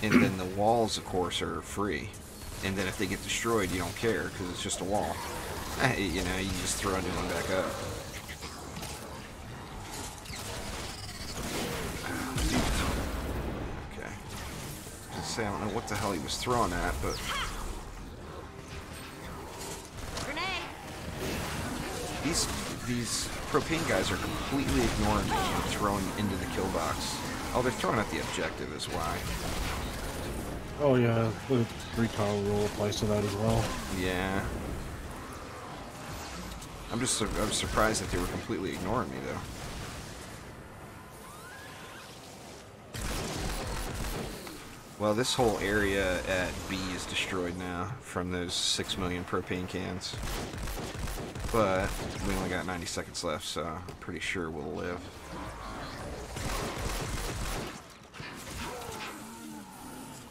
And then the walls, of course, are free. And then if they get destroyed, you don't care, because it's just a wall. You know, you just throw a new one back up. Okay. Just say, I don't know what the hell he was throwing at, but... Grenade! These propane guys are completely ignoring me and throwing into the kill box. Oh, they're throwing at the objective is why. Oh yeah, the recall rule applies to that as well. Yeah. I'm surprised that they were completely ignoring me though. Well, this whole area at B is destroyed now from those 6 million propane cans. But we only got 90 seconds left, so I'm pretty sure we'll live.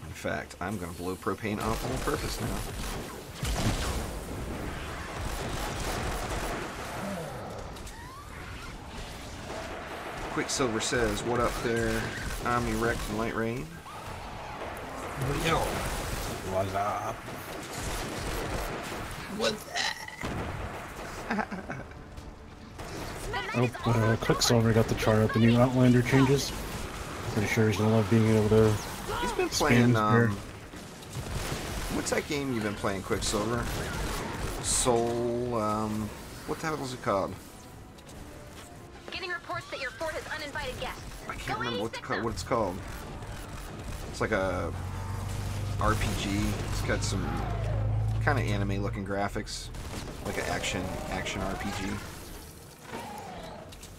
In fact, I'm going to blow propane up on purpose now. Quicksilver says, what up there, Omni Wrecked and Light Rain? Yo. What's up? What's Oh, Quicksilver got the char at the new Outlander changes. Pretty sure he's gonna love being able to. He's been playing, what's that game you've been playing, Quicksilver? Soul, what the hell is it called? Getting reports that your fort has uninvited guests. I can't remember what it's called. It's like a RPG. It's got some kind of anime-looking graphics, like an action RPG.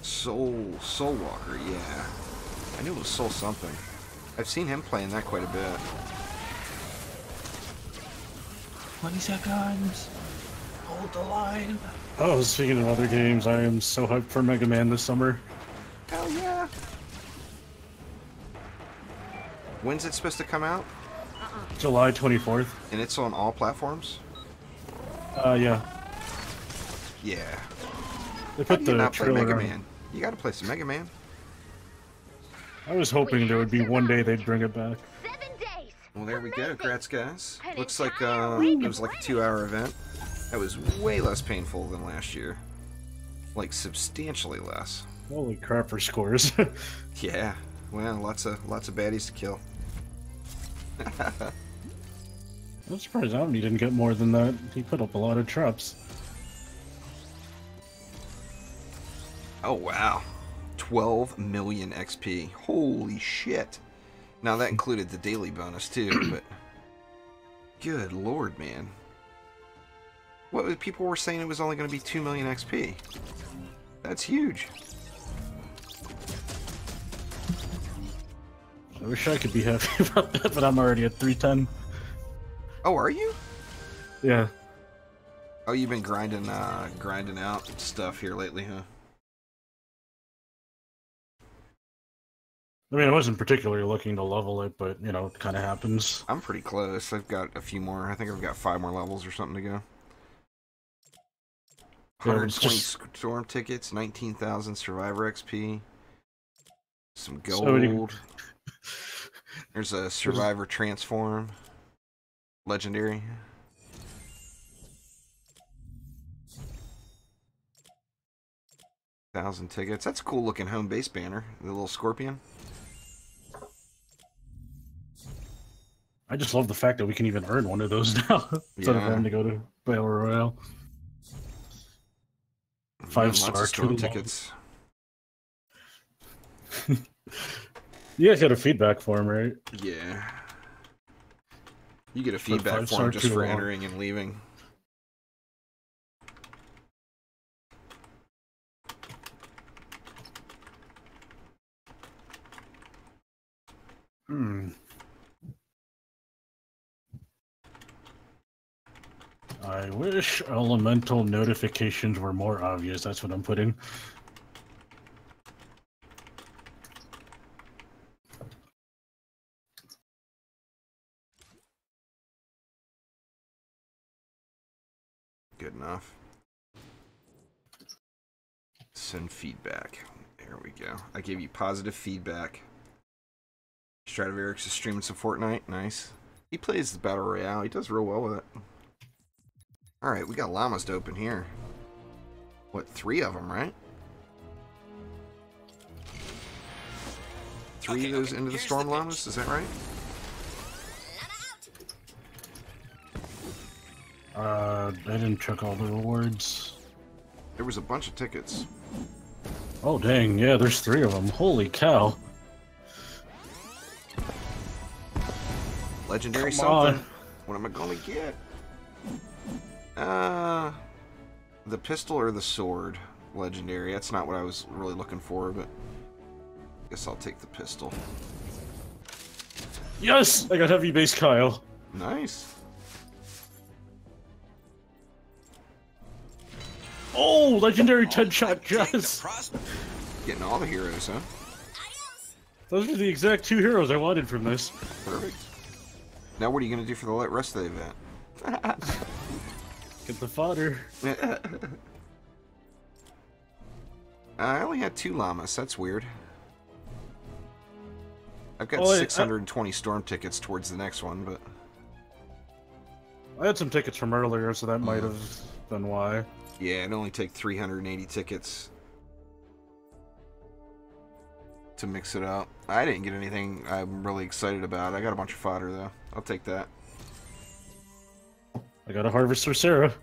Soul Walker, yeah. I knew it was Soul something. I've seen him playing that quite a bit. 20 seconds. Hold the line. Oh, speaking of other games, I am so hyped for Mega Man this summer. Hell yeah! When's it supposed to come out? July 24th. And it's on all platforms? Yeah. Yeah. They How put do you the not play trailer Mega on. Man? You gotta play some Mega Man. I was hoping there would be one day they'd bring it back. 7 days. Well, there we go. Amazing. Congrats, guys. An Looks like entire week it of was like a training. 2-hour event. That was way less painful than last year. Like substantially less. Holy crap for scores. Yeah. Well, lots of baddies to kill. I'm surprised Omni didn't get more than that. He put up a lot of traps. Oh wow. 12 million XP. Holy shit. Now that included the daily bonus too, but good lord, man. What people were saying it was only going to be 2 million XP. That's huge. I wish I could be happy about that, but I'm already at 310. Oh, are you? Yeah. Oh, you've been grinding out stuff here lately, huh? I mean, I wasn't particularly looking to level it, but, you know, it kind of happens. I'm pretty close. I've got a few more. I think I've got 5 more levels or something to go. Yeah, 120 it's just- storm tickets, 19,000 survivor XP, some gold. So There's a survivor transform, legendary. Thousand tickets. That's a cool looking home base banner. The little scorpion. I just love the fact that we can even earn one of those now instead of Yeah. having to go to Battle Royale. Lots 5-star of storm too. tickets. You guys got a feedback form, right? Yeah. You get a Put feedback 5-star form just too for long. entering and leaving. Hmm. I wish elemental notifications were more obvious. That's what I'm putting. Good enough. Send feedback. There we go. I gave you positive feedback. Stradivarius is streaming some Fortnite. Nice. He plays the Battle Royale. He does real well with it. Alright, we got llamas to open here. What, 3 of them, right? 3 of those into the storm llamas, is that right? I didn't check all the rewards. There was a bunch of tickets. Oh dang, yeah, there's 3 of them. Holy cow. Legendary Come something. on. What am I gonna get? The pistol or the sword? Legendary. That's not what I was really looking for, but I guess I'll take the pistol. Yes! I got heavy base Kyle. Nice. Oh, legendary 10-shot Jess! Getting all the heroes, huh? Those are the exact 2 heroes I wanted from this. Perfect. Now what are you going to do for the rest of the event? Get the fodder. I only had 2 llamas. That's weird. I've got Oh, wait, 620 storm tickets towards the next one, but... I had some tickets from earlier, so that might have been why. Yeah, it'd only take 380 tickets to mix it up. I didn't get anything I'm really excited about. I got a bunch of fodder, though. I'll take that. I got a harvest for Sarah.